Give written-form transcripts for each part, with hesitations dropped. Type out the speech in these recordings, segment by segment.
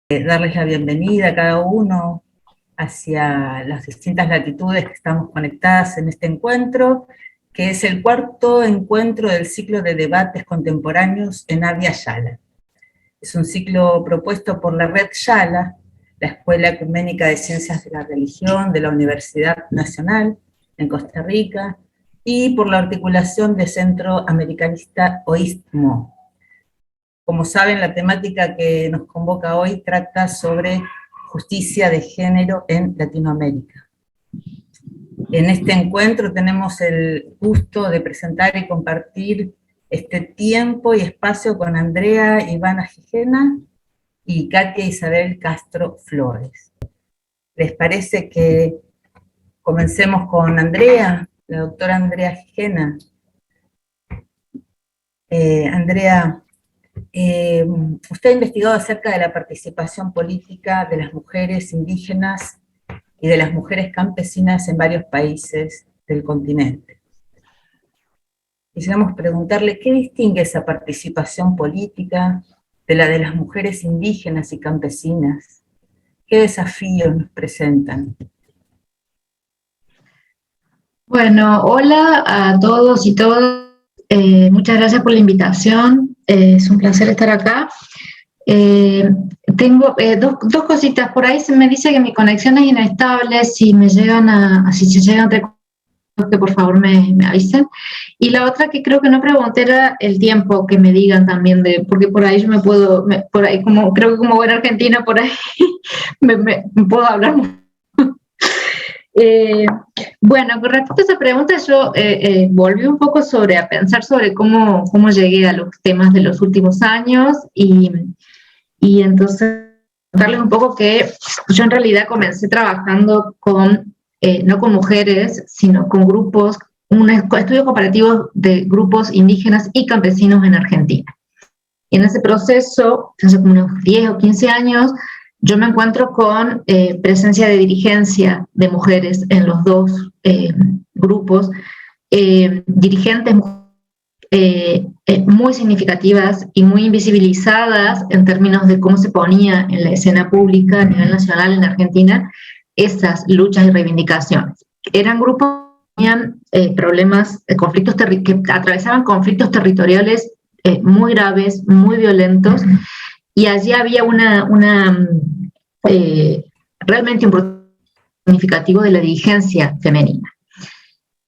Darles la bienvenida a cada uno hacia las distintas latitudes que estamos conectadas en este encuentro, que es el cuarto encuentro del ciclo de debates contemporáneos en Avia Yala. Es un ciclo propuesto por la Red Yala, la Escuela Ecuménica de Ciencias de la Religión de la Universidad Nacional en Costa Rica, y por la articulación de Centro Americanista OISMO. Como saben, la temática que nos convoca hoy trata sobre justicia de género en Latinoamérica. En este encuentro tenemos el gusto de presentar y compartir este tiempo y espacio con Andrea Ivana Gijena y Katia Isabel Castro Flores. ¿Les parece que comencemos con Andrea, la doctora Andrea Gijena? Andrea, usted ha investigado acerca de la participación política de las mujeres indígenas y de las mujeres campesinas en varios países del continente. Quisiéramos preguntarle, ¿qué distingue esa participación política de la de las mujeres indígenas y campesinas? ¿Qué desafíos nos presentan? Bueno, hola a todos y todas. Muchas gracias por la invitación. Es un placer estar acá. Tengo dos cositas. Por ahí se me dice que mi conexión es inestable. Si se llegan que por favor me avisen. Y la otra que creo que no pregunté era el tiempo, que me digan también, porque por ahí yo por ahí creo que como buena argentina, por ahí me puedo hablar. Bueno, con respecto a esa pregunta, yo volví un poco a pensar sobre cómo llegué a los temas de los últimos años y entonces contarles un poco que yo en realidad comencé trabajando no con mujeres, sino con grupos, un estudio comparativo de grupos indígenas y campesinos en Argentina. Y en ese proceso, hace como unos 10 o 15 años, yo me encuentro con presencia de dirigencia de mujeres en los dos grupos, dirigentes muy significativas y muy invisibilizadas en términos de cómo se ponía en la escena pública a nivel nacional en Argentina esas luchas y reivindicaciones. Eran grupos que tenían problemas, conflictos que atravesaban conflictos territoriales muy graves, muy violentos, y allí había realmente un proceso significativo de la dirigencia femenina.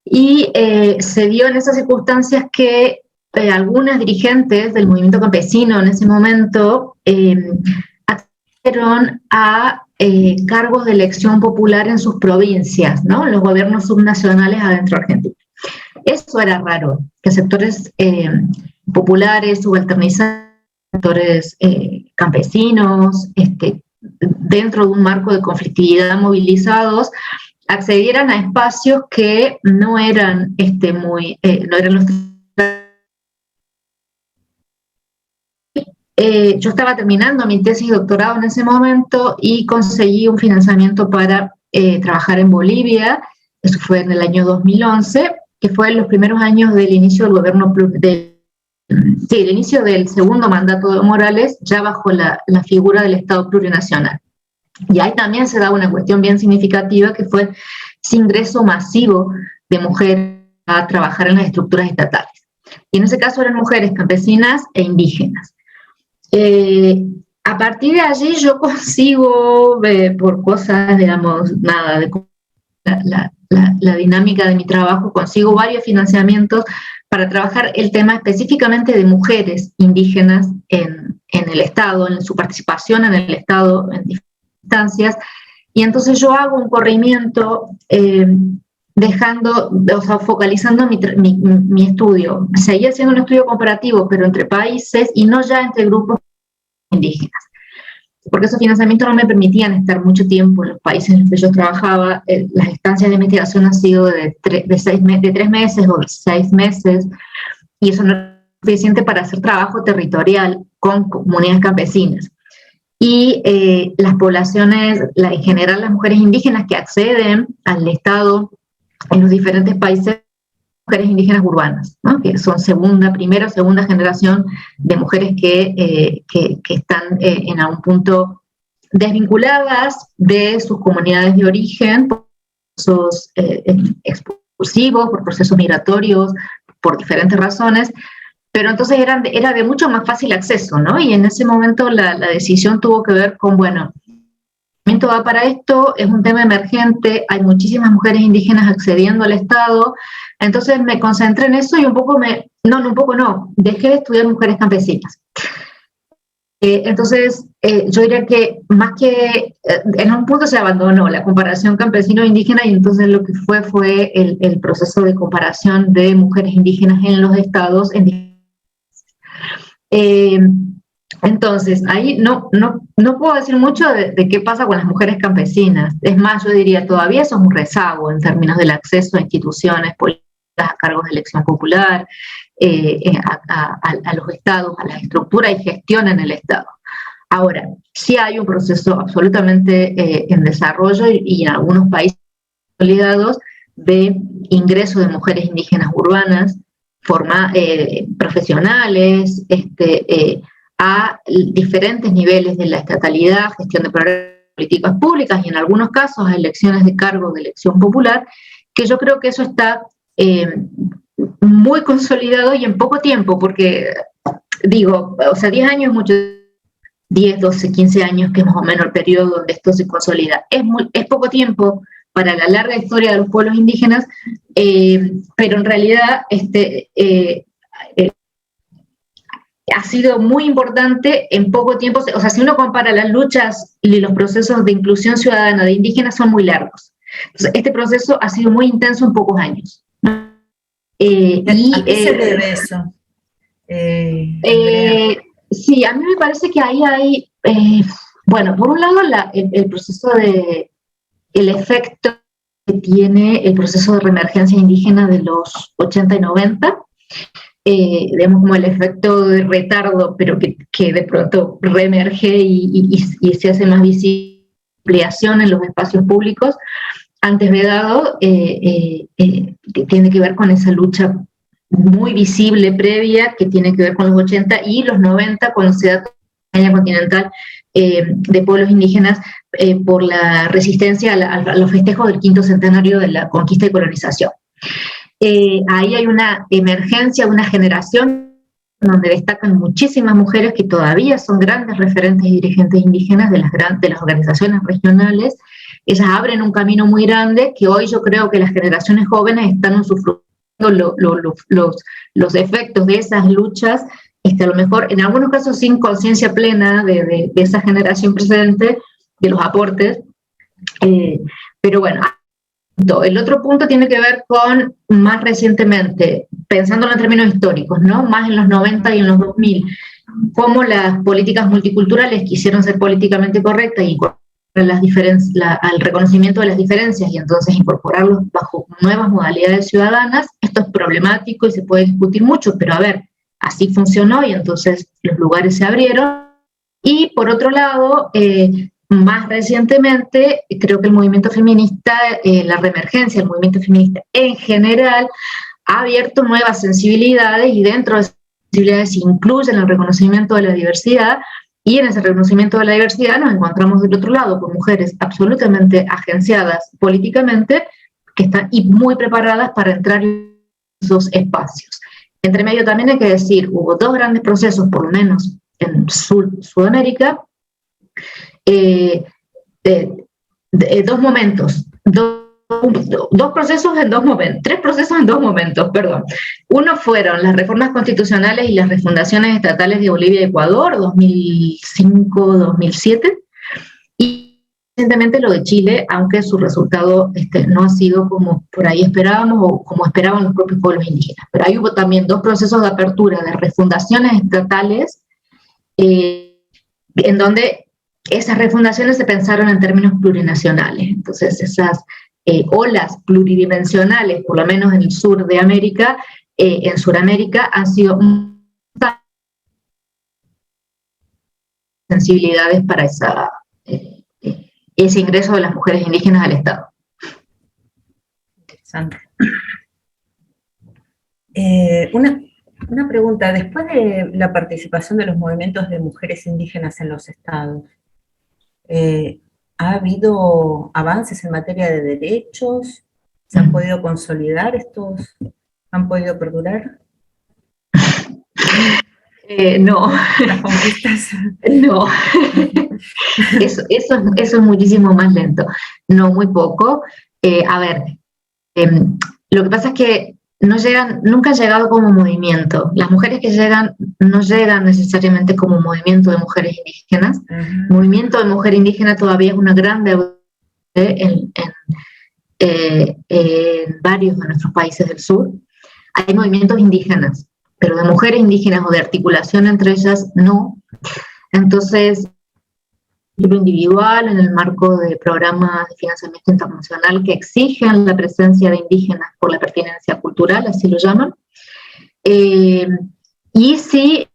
Y se dio en esas circunstancias que algunas dirigentes del movimiento campesino en ese momento accedieron a cargos de elección popular en sus provincias, ¿no? Los gobiernos subnacionales adentro de Argentina. Eso era raro, que sectores populares, subalternizados, sectores campesinos, dentro de un marco de conflictividad movilizados, accedieran a espacios que no eran no eran los. Yo estaba terminando mi tesis de doctorado en ese momento y conseguí un financiamiento para trabajar en Bolivia. Eso fue en el año 2011, que fue en los primeros años del inicio del gobierno el inicio del segundo mandato de Evo Morales, ya bajo la figura del Estado plurinacional. Y ahí también se da una cuestión bien significativa, que fue ese ingreso masivo de mujeres a trabajar en las estructuras estatales. Y en ese caso eran mujeres campesinas e indígenas. A partir de allí yo consigo, por cosas, digamos, nada, de la dinámica de mi trabajo, consigo varios financiamientos para trabajar el tema específicamente de mujeres indígenas en el Estado, en su participación en el Estado en diferentes instancias, y entonces yo hago un corrimiento focalizando mi estudio. Seguía siendo un estudio comparativo, pero entre países y no ya entre grupos indígenas. porque esos financiamientos no me permitían estar mucho tiempo en los países en los que yo trabajaba. Las estancias de investigación han sido de 3 meses o 6 meses, y eso no es suficiente para hacer trabajo territorial con comunidades campesinas. Y las poblaciones, en general las mujeres indígenas que acceden al Estado en los diferentes países, mujeres indígenas urbanas, ¿no? Que son primera o segunda generación de mujeres que están en algún punto desvinculadas de sus comunidades de origen por procesos expulsivos, por procesos migratorios, por diferentes razones, pero entonces era de mucho más fácil acceso, ¿no? Y en ese momento la decisión tuvo que ver con, bueno, el movimiento va para esto, es un tema emergente, hay muchísimas mujeres indígenas accediendo al Estado, entonces me concentré en eso y dejé de estudiar mujeres campesinas. Entonces, yo diría que más que, en un punto se abandonó la comparación campesino-indígena, y entonces lo que fue el proceso de comparación de mujeres indígenas en los estados. Entonces, ahí no puedo decir mucho de qué pasa con las mujeres campesinas. Es más, yo diría, todavía eso es un rezago en términos del acceso a instituciones políticas, a cargos de elección popular, a los estados, a la estructura y gestión en el Estado. Ahora, sí hay un proceso absolutamente en desarrollo y en algunos países consolidados de ingreso de mujeres indígenas urbanas, profesionales, a diferentes niveles de la estatalidad, gestión de políticas públicas y en algunos casos a elecciones de cargo de elección popular, que yo creo que eso está muy consolidado y en poco tiempo, porque digo, o sea, 10 años es mucho, 10, 12, 15 años, que es más o menos el periodo donde esto se consolida. Es poco tiempo para la larga historia de los pueblos indígenas, pero en realidad ha sido muy importante en poco tiempo. O sea, si uno compara las luchas y los procesos de inclusión ciudadana de indígenas, son muy largos. Entonces, este proceso ha sido muy intenso en pocos años. ¿A qué se debe eso? Sí, a mí me parece que ahí hay, bueno, por un lado el proceso el efecto que tiene el proceso de reemergencia indígena de los 80 y 90, digamos como el efecto de retardo, pero que de pronto reemerge y se hace más visible, ampliación en los espacios públicos, antes vedado, tiene que ver con esa lucha muy visible previa, que tiene que ver con los 80 y los 90, cuando se da la campaña continental de pueblos indígenas por la resistencia a los festejos del 5º centenario de la conquista y colonización. Ahí hay una emergencia, una generación donde destacan muchísimas mujeres que todavía son grandes referentes y dirigentes indígenas de las organizaciones regionales. Ellas abren un camino muy grande que hoy yo creo que las generaciones jóvenes están usufructuando los efectos de esas luchas, a lo mejor en algunos casos sin conciencia plena de esa generación presente, de los aportes, pero bueno. El otro punto tiene que ver con más recientemente, pensándolo en términos históricos, ¿no? Más en los 90 y en los 2000, cómo las políticas multiculturales quisieron ser políticamente correctas y al reconocimiento de las diferencias y entonces incorporarlos bajo nuevas modalidades ciudadanas. Esto es problemático y se puede discutir mucho, pero a ver, así funcionó y entonces los lugares se abrieron. Y por otro lado, más recientemente, creo que el movimiento feminista, la reemergencia del movimiento feminista en general, ha abierto nuevas sensibilidades y dentro de esas sensibilidades se incluyen el reconocimiento de la diversidad, y en ese reconocimiento de la diversidad nos encontramos del otro lado con mujeres absolutamente agenciadas políticamente que están y muy preparadas para entrar en esos espacios. Entre medio también hay que decir, hubo 2 grandes procesos, por lo menos en Sudamérica, 2 momentos, 2 procesos en 2 momentos, 3 procesos en 2 momentos, perdón. Uno fueron las reformas constitucionales y las refundaciones estatales de Bolivia y Ecuador, 2005-2007, y recientemente lo de Chile, aunque su resultado no ha sido como por ahí esperábamos o como esperaban los propios pueblos indígenas. Pero ahí hubo también 2 procesos de apertura de refundaciones estatales, en donde esas refundaciones se pensaron en términos plurinacionales. Entonces, esas olas pluridimensionales, por lo menos en el sur de América, en Sudamérica, han sido sensibilidades para ese ingreso de las mujeres indígenas al Estado. Interesante. Una pregunta, después de la participación de los movimientos de mujeres indígenas en los estados, ¿ha habido avances en materia de derechos? ¿Se han podido consolidar estos? ¿Han podido perdurar? No. ¿Las conquistas? No. Eso es muchísimo más lento. No, muy poco. A ver, lo que pasa es que nunca han llegado como movimiento. Las mujeres que llegan no llegan necesariamente como movimiento de mujeres indígenas. Movimiento de mujer indígena todavía es una gran deuda en varios de nuestros países del sur. Hay movimientos indígenas, pero de mujeres indígenas o de articulación entre ellas, no. Entonces, individual en el marco de programas de financiamiento internacional que exigen la presencia de indígenas por la pertinencia cultural, así lo llaman. Y sí,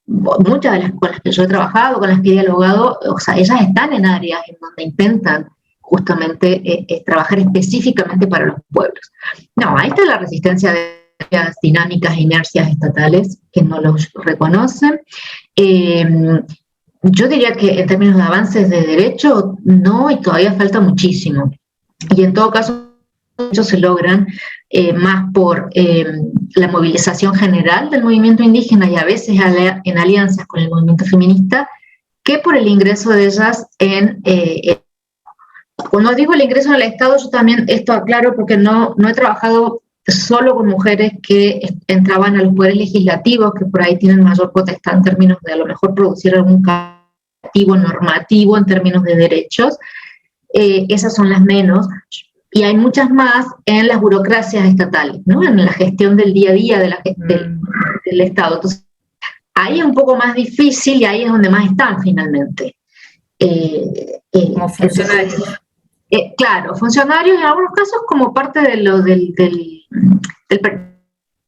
muchas de las con las que yo he trabajado, con las que he dialogado, o sea, ellas están en áreas en donde intentan justamente trabajar específicamente para los pueblos. No, ahí está la resistencia de las dinámicas e inercias estatales que no los reconocen. Yo diría que en términos de avances de derecho, no, y todavía falta muchísimo. Y en todo caso, ellos se logran más por la movilización general del movimiento indígena y a veces en alianzas con el movimiento feminista, que por el ingreso de ellas en... Cuando digo el ingreso en el Estado, yo también esto aclaro porque no he trabajado solo con mujeres que entraban a los poderes legislativos, que por ahí tienen mayor potestad en términos de a lo mejor producir algún cambio normativo en términos de derechos. Esas son las menos. Y hay muchas más en las burocracias estatales, ¿no? En la gestión del día a día del Estado. Entonces, ahí es un poco más difícil y ahí es donde más están finalmente. Como funcionarios. Claro, funcionarios en algunos casos como parte de lo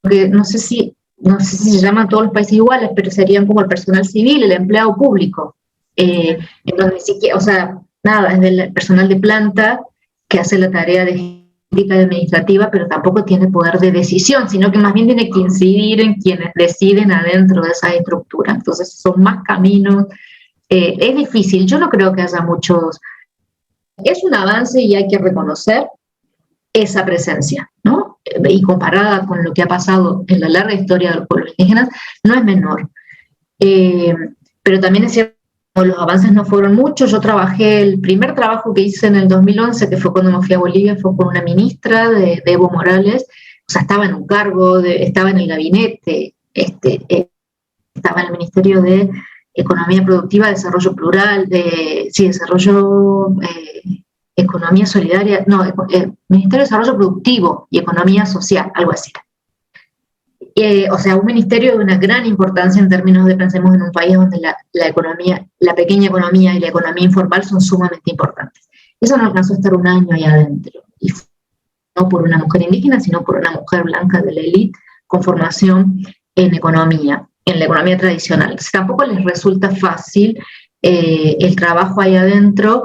porque no sé si se llaman todos los países iguales, pero serían como el personal civil, el empleado público, en donde ni siquiera, o sea, nada, es del personal de planta que hace la tarea de jurídica y administrativa, pero tampoco tiene poder de decisión, sino que más bien tiene que incidir en quienes deciden adentro de esa estructura. Entonces son más caminos, es difícil, yo no creo que haya muchos. Es un avance y hay que reconocer esa presencia, ¿no? Y comparada con lo que ha pasado en la larga historia de los pueblos indígenas, no es menor. Pero también es cierto que los avances no fueron muchos. Yo trabajé, el primer trabajo que hice en el 2011, que fue cuando me fui a Bolivia, fue con una ministra de Evo Morales, o sea, estaba en un cargo, estaba en el gabinete, estaba en el Ministerio de Economía Productiva, Desarrollo Plural, Economía Solidaria, Ministerio de Desarrollo Productivo y Economía Social, algo así. O sea, un ministerio de una gran importancia en términos de, pensemos en un país donde la economía, la pequeña economía y la economía informal son sumamente importantes. Eso no alcanzó a estar un año ahí adentro, y no por una mujer indígena, sino por una mujer blanca de la élite con formación en economía, en la economía tradicional. Entonces, tampoco les resulta fácil el trabajo ahí adentro.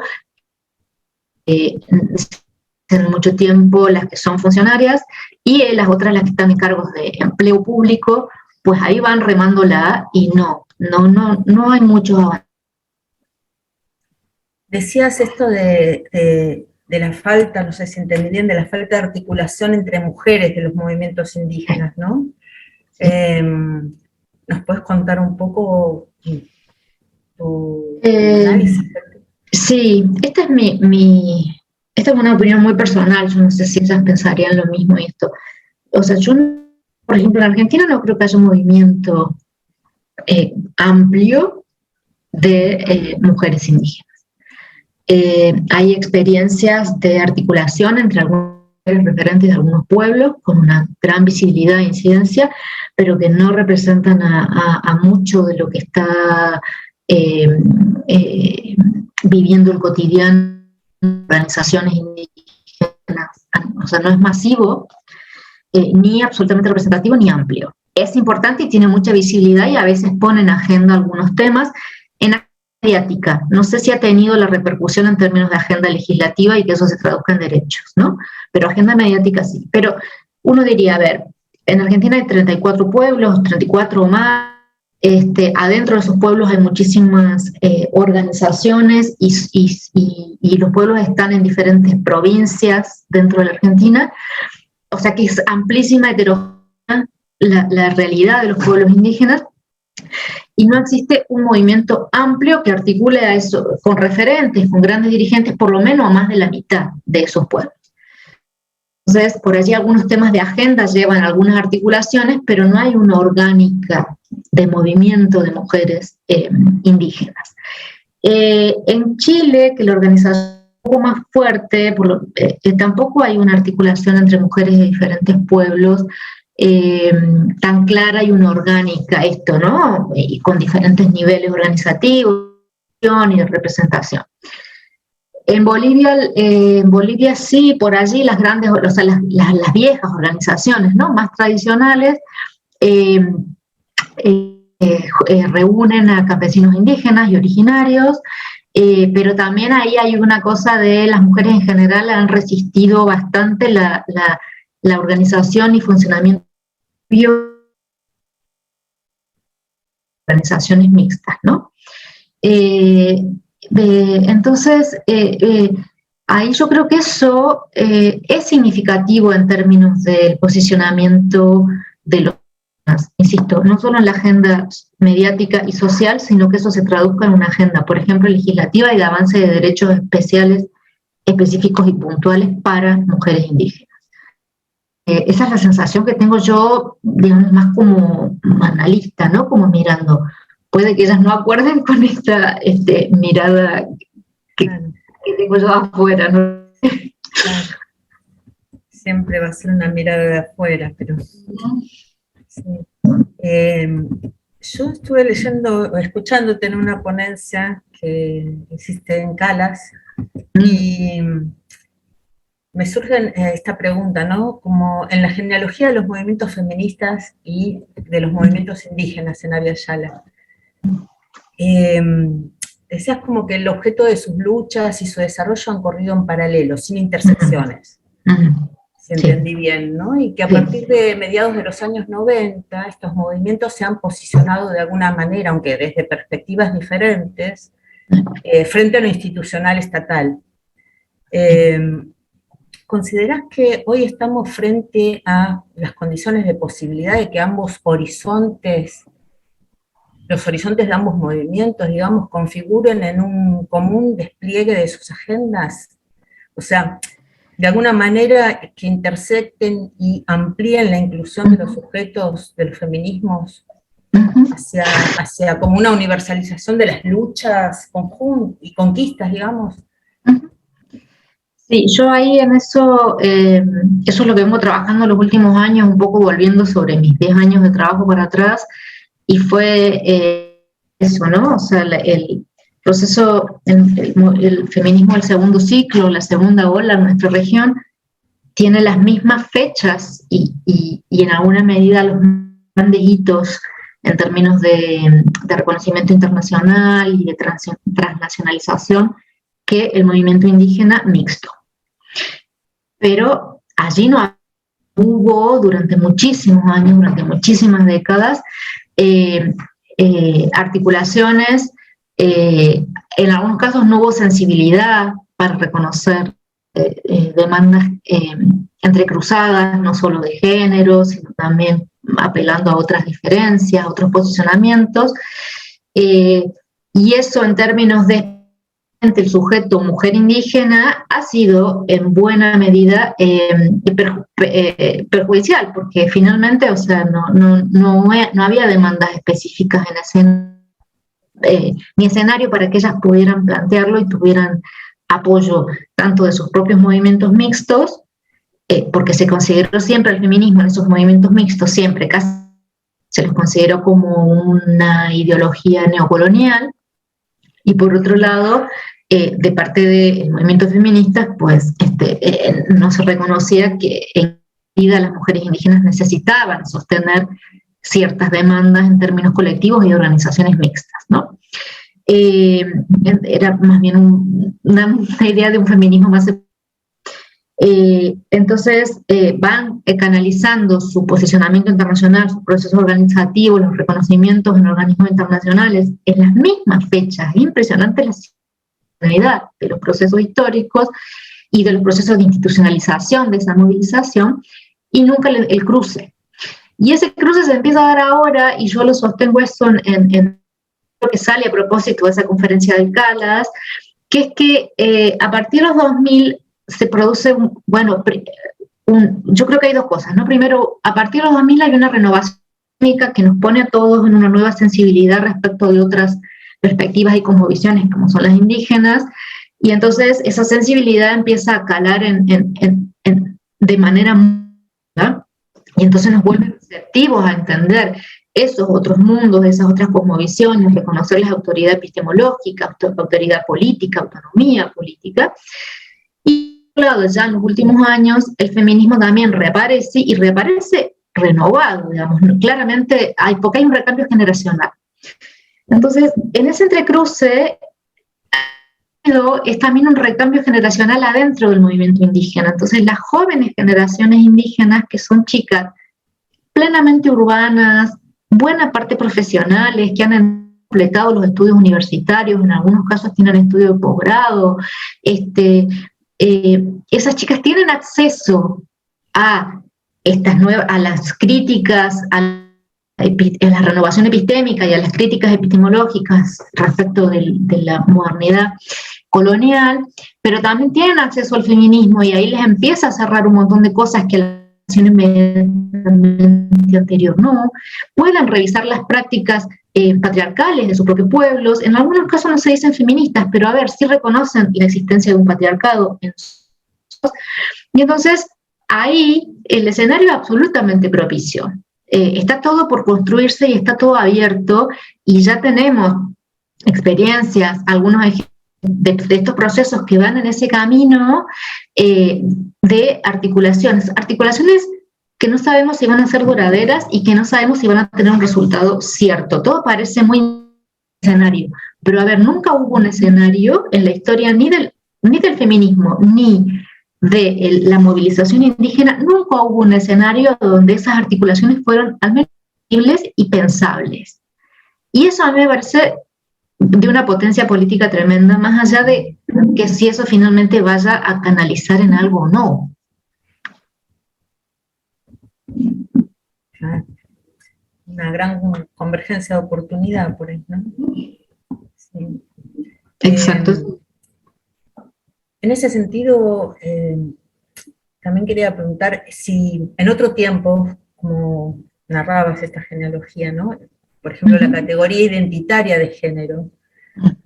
En mucho tiempo las que son funcionarias y las otras las que están en cargos de empleo público, pues ahí van remándola y no hay muchos avances. Decías esto de la falta, no sé si entendí bien, de la falta de articulación entre mujeres de los movimientos indígenas, ¿no? ¿Nos puedes contar un poco tu análisis? Sí, esta es una opinión muy personal, yo no sé si ellas pensarían lo mismo y esto. O sea, yo, por ejemplo, en Argentina no creo que haya un movimiento amplio de mujeres indígenas. Hay experiencias de articulación entre algunos referentes de algunos pueblos con una gran visibilidad e incidencia, pero que no representan a mucho de lo que está viviendo el cotidiano en organizaciones indígenas. O sea, no es masivo, ni absolutamente representativo, ni amplio. Es importante y tiene mucha visibilidad y a veces pone en agenda algunos temas. En agenda mediática, no sé si ha tenido la repercusión en términos de agenda legislativa y que eso se traduzca en derechos, ¿no? Pero agenda mediática sí. Pero uno diría, a ver, en Argentina hay 34 pueblos, 34 o más. Adentro de esos pueblos hay muchísimas organizaciones y los pueblos están en diferentes provincias dentro de la Argentina. O sea que es amplísima, heterogénea la realidad de los pueblos indígenas, y no existe un movimiento amplio que articule a eso, con referentes, con grandes dirigentes, por lo menos a más de la mitad de esos pueblos. Entonces, por allí algunos temas de agenda llevan algunas articulaciones, pero no hay una orgánica de movimiento de mujeres indígenas. En Chile, que la organización es un poco más fuerte, tampoco hay una articulación entre mujeres de diferentes pueblos tan clara y una orgánica esto, ¿no? Y con diferentes niveles organizativos y de representación. En Bolivia sí, por allí las grandes, o sea, las viejas organizaciones, ¿no? Más tradicionales reúnen a campesinos indígenas y originarios, pero también ahí hay una cosa de las mujeres en general han resistido bastante la organización y funcionamiento de organizaciones mixtas, ¿no? Entonces, ahí yo creo que eso es significativo en términos del posicionamiento de los temas, insisto, no solo en la agenda mediática y social, sino que eso se traduzca en una agenda, por ejemplo, legislativa y de avance de derechos especiales, específicos y puntuales para mujeres indígenas. Esa es la sensación que tengo yo, digamos, más como analista, ¿no? Como mirando. Puede que ellas no acuerden con esta mirada que tengo yo afuera, ¿no? Claro. Siempre va a ser una mirada de afuera, pero... Sí. Yo estuve leyendo, escuchándote en una ponencia que hiciste en Calas, y me surge esta pregunta, ¿no? Como en la genealogía de los movimientos feministas y de los movimientos indígenas en Abya Yala. Decías como que el objeto de sus luchas y su desarrollo han corrido en paralelo, sin intersecciones, si entendí bien, ¿no? Y que a partir de mediados de los años 90, estos movimientos se han posicionado de alguna manera, aunque desde perspectivas diferentes, frente a lo institucional estatal. ¿Considerás que hoy estamos frente a las condiciones de posibilidad de que ambos horizontes, los horizontes de ambos movimientos, digamos, configuren en un común despliegue de sus agendas? O sea, de alguna manera que intersecten y amplíen la inclusión de los sujetos de los feminismos hacia como una universalización de las luchas y conquistas, digamos. Sí, yo ahí en eso, eso es lo que vengo trabajando en los últimos años, un poco volviendo sobre mis 10 años de trabajo para atrás, y fue eso, ¿no? O sea, el proceso, el feminismo del segundo ciclo, la segunda ola en nuestra región, tiene las mismas fechas y en alguna medida los grandes hitos en términos de reconocimiento internacional y de transnacionalización que el movimiento indígena mixto. Pero allí no hubo durante muchísimos años, durante muchísimas décadas, articulaciones, en algunos casos no hubo sensibilidad para reconocer demandas entrecruzadas, no solo de género, sino también apelando a otras diferencias, a otros posicionamientos, y eso en términos de el sujeto mujer indígena ha sido en buena medida perjudicial, porque finalmente, o sea, no había demandas específicas en ni escenario para que ellas pudieran plantearlo y tuvieran apoyo tanto de sus propios movimientos mixtos, porque se consideró siempre el feminismo en esos movimientos mixtos, siempre casi se los consideró como una ideología neocolonial, Y por otro lado, de parte del movimiento feminista, pues no se reconocía que en vida las mujeres indígenas necesitaban sostener ciertas demandas en términos colectivos y organizaciones mixtas, ¿no? Era más bien una idea de un feminismo más... entonces van canalizando su posicionamiento internacional, sus procesos organizativos, los reconocimientos en organismos internacionales en las mismas fechas. Es impresionante la simultaneidad de los procesos históricos y de los procesos de institucionalización de esa movilización, y nunca el cruce. Y ese cruce se empieza a dar ahora, y yo lo sostengo eso en lo que sale a propósito de esa conferencia de Calas, que es que a partir de los 2000 se produce, yo creo que hay dos cosas, ¿no? Primero, a partir de los 2000 hay una renovación que nos pone a todos en una nueva sensibilidad respecto de otras perspectivas y cosmovisiones, como son las indígenas, y entonces esa sensibilidad empieza a calar de manera... ¿no? Y entonces nos vuelven receptivos a entender esos otros mundos, esas otras cosmovisiones, reconocer la autoridad epistemológica, autoridad política, autonomía política. Y por otro lado, ya en los últimos años, el feminismo también reaparece, y reaparece renovado, digamos, claramente porque hay un recambio generacional. Entonces, en ese entrecruce es también un recambio generacional adentro del movimiento indígena. Entonces, las jóvenes generaciones indígenas, que son chicas plenamente urbanas, buena parte profesionales, que han completado los estudios universitarios, en algunos casos tienen estudio de posgrado, esas chicas tienen acceso a a las críticas, a la renovación epistémica y a las críticas epistemológicas respecto de la modernidad colonial, pero también tienen acceso al feminismo, y ahí les empieza a cerrar un montón de cosas que la generación anterior no. Pueden revisar las prácticas patriarcales de sus propios pueblos. En algunos casos no se dicen feministas, pero a ver, sí reconocen la existencia de un patriarcado. Y entonces ahí el escenario es absolutamente propicio. Está todo por construirse y está todo abierto, y ya tenemos experiencias, algunos ejemplos de estos procesos que van en ese camino de articulaciones que no sabemos si van a ser duraderas y que no sabemos si van a tener un resultado cierto. Todo parece muy escenario, pero a ver, nunca hubo un escenario en la historia ni del feminismo ni de la movilización indígena, nunca hubo un escenario donde esas articulaciones fueron al menos posibles y pensables. Y eso a mí me parece de una potencia política tremenda, más allá de que si eso finalmente vaya a canalizar en algo o no. Una gran convergencia de oportunidad por ahí, ¿no? Sí. Exacto. En ese sentido, también quería preguntar si en otro tiempo, como narrabas esta genealogía, ¿no? Por ejemplo, la categoría identitaria de género,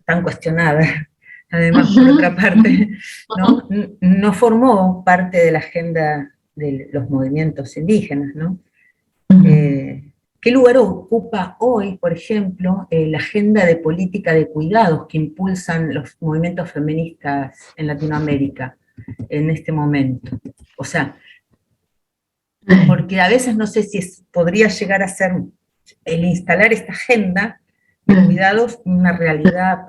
tan cuestionada, además, por otra parte, ¿no? No formó parte de la agenda de los movimientos indígenas, ¿no? ¿Qué lugar ocupa hoy, por ejemplo, la agenda de política de cuidados que impulsan los movimientos feministas en Latinoamérica en este momento? O sea, porque a veces no sé si podría llegar a ser el instalar esta agenda de cuidados una realidad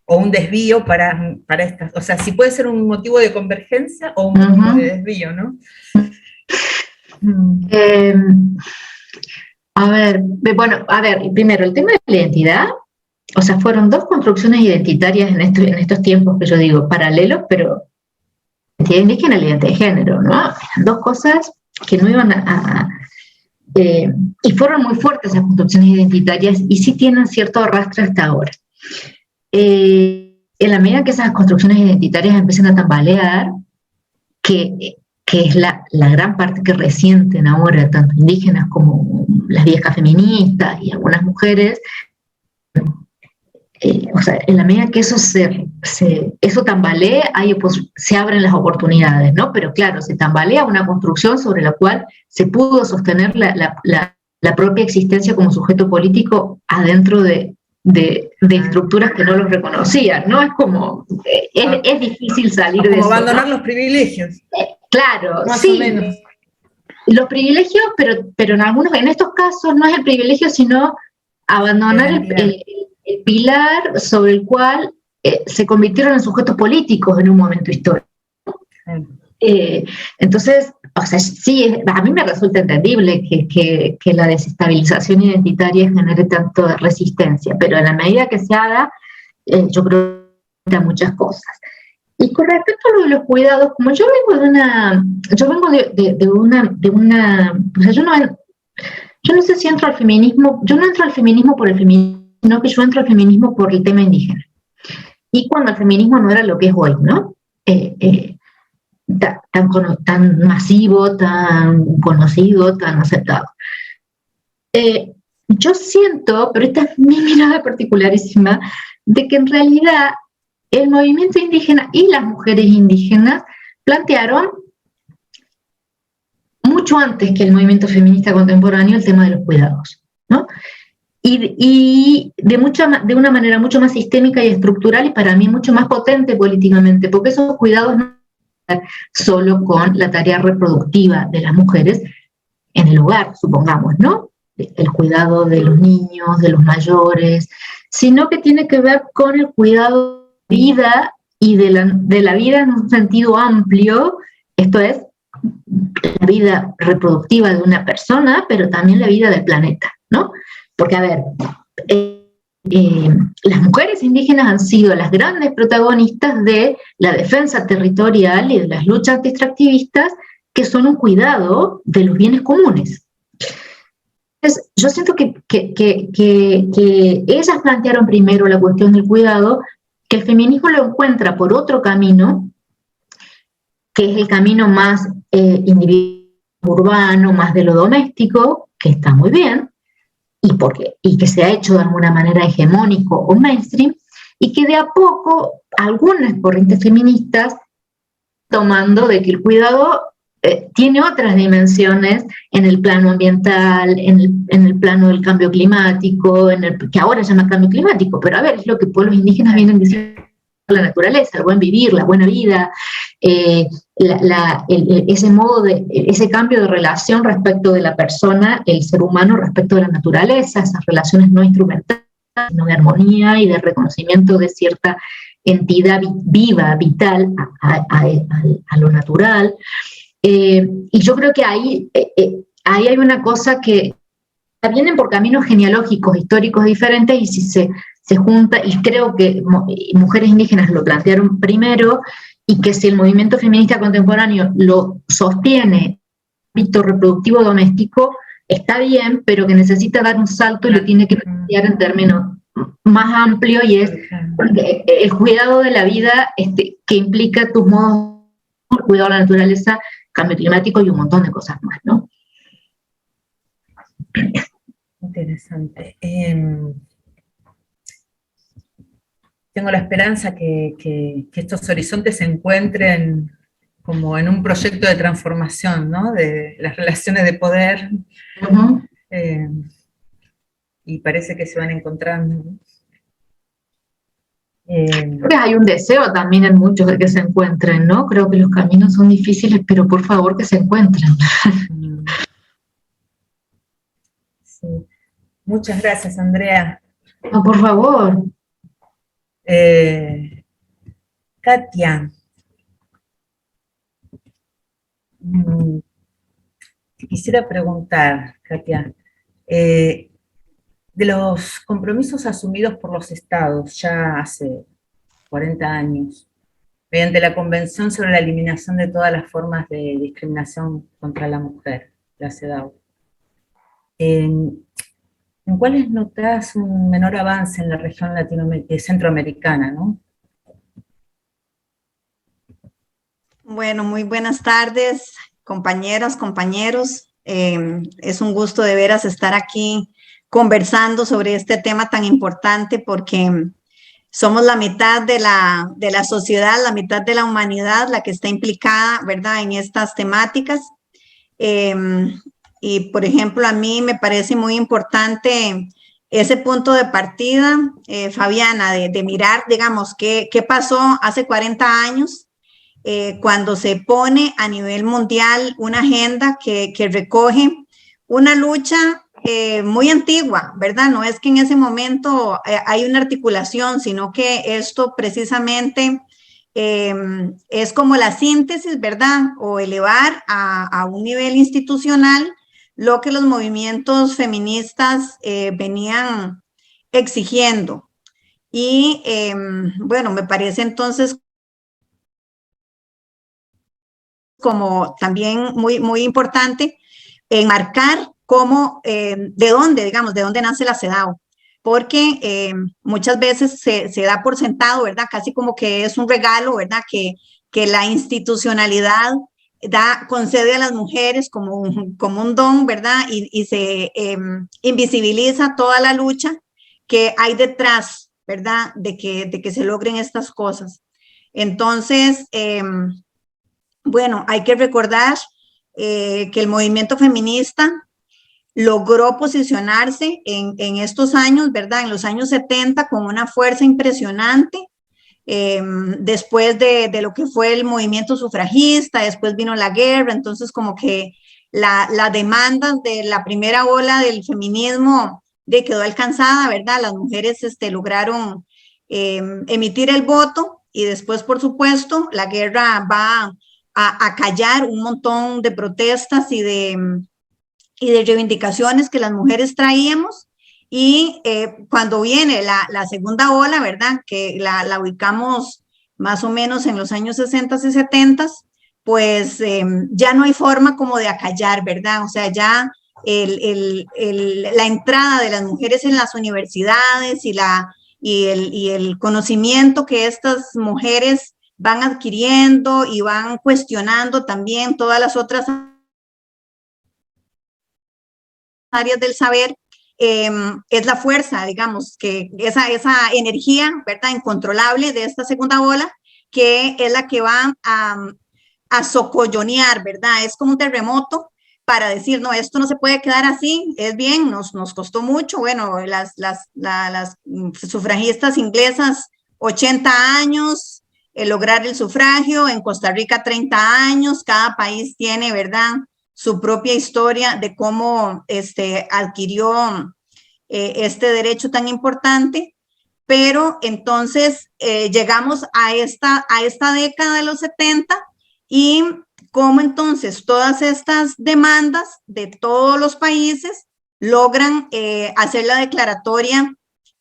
o un desvío para estas, o sea, si puede ser un motivo de convergencia o un motivo de desvío, ¿no? Primero, el tema de la identidad, o sea, fueron dos construcciones identitarias en estos tiempos que yo digo, paralelos, pero identidad indígena y la identidad de género, ¿no? Eran dos cosas que no iban y fueron muy fuertes esas construcciones identitarias, y sí tienen cierto arrastre hasta ahora. En la medida que esas construcciones identitarias empiezan a tambalear, que es la gran parte que resienten ahora tanto indígenas como las viejas feministas y algunas mujeres, o sea, en la medida que eso eso tambalee, se abren las oportunidades, ¿no? Pero claro, se tambalea una construcción sobre la cual se pudo sostener la propia existencia como sujeto político adentro de de estructuras que no los reconocían, ¿no? Es como, es difícil salir de eso. Como abandonar, ¿no?, los privilegios. Claro, más sí. O menos. Los privilegios, pero en estos casos no es el privilegio, sino abandonar el pilar sobre el cual se convirtieron en sujetos políticos en un momento histórico. Entonces, o sea, sí, a mí me resulta entendible que la desestabilización identitaria genere tanto de resistencia, pero en la medida que se haga, yo creo que hay muchas cosas. Y con respecto a lo de los cuidados, como yo vengo de una, o sea, yo no sé si entro al feminismo, yo no entro al feminismo por el feminismo, sino que yo entro al feminismo por el tema indígena. Y cuando el feminismo no era lo que es hoy, ¿no? Tan masivo, tan conocido, tan aceptado. Yo siento, pero esta es mi mirada particularísima, de que en realidad el movimiento indígena y las mujeres indígenas plantearon mucho antes que el movimiento feminista contemporáneo el tema de los cuidados, ¿no? Y de una manera mucho más sistémica y estructural, y para mí mucho más potente políticamente, porque esos cuidados no solo con la tarea reproductiva de las mujeres en el hogar, supongamos, ¿no? El cuidado de los niños, de los mayores, sino que tiene que ver con el cuidado de vida y de la vida en un sentido amplio, esto es, la vida reproductiva de una persona, pero también la vida del planeta, ¿no? Porque, a ver, las mujeres indígenas han sido las grandes protagonistas de la defensa territorial y de las luchas extractivistas, que son un cuidado de los bienes comunes. Entonces, yo siento que ellas plantearon primero la cuestión del cuidado, que el feminismo lo encuentra por otro camino, que es el camino más individual, urbano, más de lo doméstico, que está muy bien, y que se ha hecho de alguna manera hegemónico o mainstream, y que de a poco algunas corrientes feministas tomando de que el cuidado tiene otras dimensiones en el plano ambiental, en el plano del cambio climático, que ahora se llama cambio climático, pero a ver, es lo que pueblos indígenas vienen diciendo: la naturaleza, el buen vivir, la buena vida, ese cambio de relación respecto de la persona, el ser humano respecto de la naturaleza, esas relaciones no instrumentales, sino de armonía y de reconocimiento de cierta entidad viva, vital, a lo natural. Y yo creo que ahí hay una cosa que vienen por caminos genealógicos, históricos diferentes, y si se junta, y creo que mujeres indígenas lo plantearon primero, y que si el movimiento feminista contemporáneo lo sostiene en el ámbito reproductivo doméstico, está bien, pero que necesita dar un salto y lo tiene que plantear en términos más amplios, y es el cuidado de la vida que implica tus modos, el cuidado de la naturaleza, cambio climático y un montón de cosas más, ¿no? Interesante. Tengo la esperanza que estos horizontes se encuentren como en un proyecto de transformación, ¿no?, de las relaciones de poder, y parece que se van encontrando, ¿no? Creo que hay un deseo también en muchos de que se encuentren, ¿no? Creo que los caminos son difíciles, pero por favor que se encuentren. Sí. Muchas gracias, Andrea. No, por favor. Katia, quisiera preguntar, Katia, de los compromisos asumidos por los estados ya hace 40 años, mediante la Convención sobre la Eliminación de todas las formas de discriminación contra la mujer, la CEDAW, ¿en cuáles notas un menor avance en la región centroamericana, ¿no? Bueno, muy buenas tardes, compañeras, compañeros. Es un gusto de veras estar aquí conversando sobre este tema tan importante, porque somos la mitad de la sociedad, la mitad de la humanidad, la que está implicada, ¿verdad?, en estas temáticas. Y, por ejemplo, a mí me parece muy importante ese punto de partida, Fabiana, de mirar, digamos, qué pasó hace 40 años, cuando se pone a nivel mundial una agenda que recoge una lucha muy antigua, ¿verdad? No es que en ese momento hay una articulación, sino que esto precisamente es como la síntesis, ¿verdad? O elevar a un nivel institucional lo que los movimientos feministas venían exigiendo. Y bueno, me parece entonces como también muy importante enmarcar cómo, de dónde, digamos, de dónde nace la CEDAW, porque muchas veces se da por sentado, ¿verdad? Casi como que es un regalo, ¿verdad? Que la institucionalidad concede a las mujeres como un don, ¿verdad? Y se invisibiliza toda la lucha que hay detrás, ¿verdad? De que se logren estas cosas. Entonces, bueno, hay que recordar que el movimiento feminista logró posicionarse en estos años, ¿verdad? En los años 70 con una fuerza impresionante. Después de lo que fue el movimiento sufragista, después vino la guerra, entonces como que la demanda de la primera ola del feminismo quedó alcanzada, ¿verdad? Las mujeres lograron emitir el voto y después, por supuesto, la guerra va a callar un montón de protestas y de reivindicaciones que las mujeres traíamos. Y cuando viene la segunda ola, ¿verdad? Que la ubicamos más o menos en los años 60 y 70, pues ya no hay forma como de acallar, ¿verdad? O sea, ya la entrada de las mujeres en las universidades y el conocimiento que estas mujeres van adquiriendo y van cuestionando también todas las otras áreas del saber, es la fuerza, digamos, que esa energía, ¿verdad?, incontrolable de esta segunda ola, que es la que va a socollonear, ¿verdad? Es como un terremoto para decir, no, esto no se puede quedar así, es bien, nos costó mucho, bueno, las sufragistas inglesas, 80 años, lograr el sufragio, en Costa Rica 30 años, cada país tiene, ¿verdad?, su propia historia de cómo adquirió este derecho tan importante, pero entonces llegamos a esta década de los 70 y cómo entonces todas estas demandas de todos los países logran hacer la declaratoria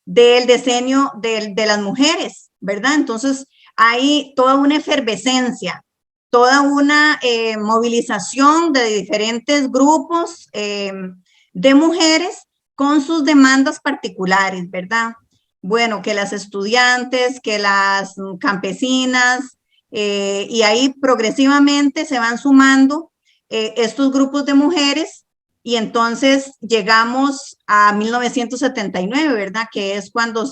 del decenio de las mujeres, ¿verdad? Entonces hay toda una efervescencia, toda una movilización de diferentes grupos de mujeres con sus demandas particulares, ¿verdad? Bueno, que las estudiantes, que las campesinas, y ahí progresivamente se van sumando estos grupos de mujeres y entonces llegamos a 1979, ¿verdad? Que es cuando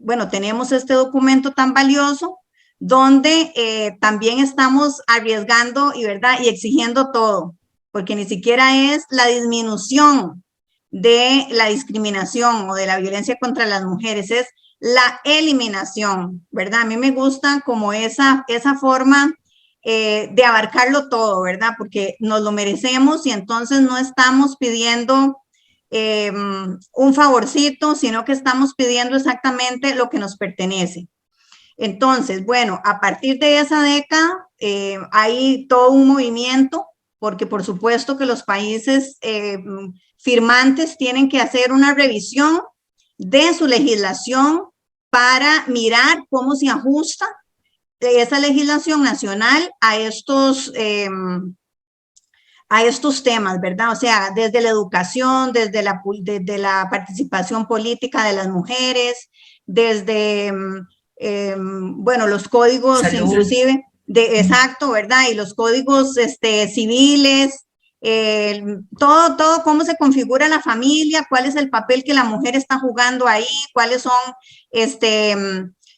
bueno, tenemos este documento tan valioso donde también estamos arriesgando y, ¿verdad?, y exigiendo todo, porque ni siquiera es la disminución de la discriminación o de la violencia contra las mujeres, es la eliminación, ¿verdad? A mí me gusta como esa forma de abarcarlo todo, ¿verdad? Porque nos lo merecemos y entonces no estamos pidiendo un favorcito, sino que estamos pidiendo exactamente lo que nos pertenece. Entonces, bueno, a partir de esa década hay todo un movimiento, porque por supuesto que los países firmantes tienen que hacer una revisión de su legislación para mirar cómo se ajusta esa legislación nacional a estos temas, ¿verdad? O sea, desde la educación, desde la participación política de las mujeres, desde, bueno, los códigos salud, inclusive, exacto, ¿verdad? Y los códigos civiles, todo cómo se configura la familia, cuál es el papel que la mujer está jugando ahí, cuáles son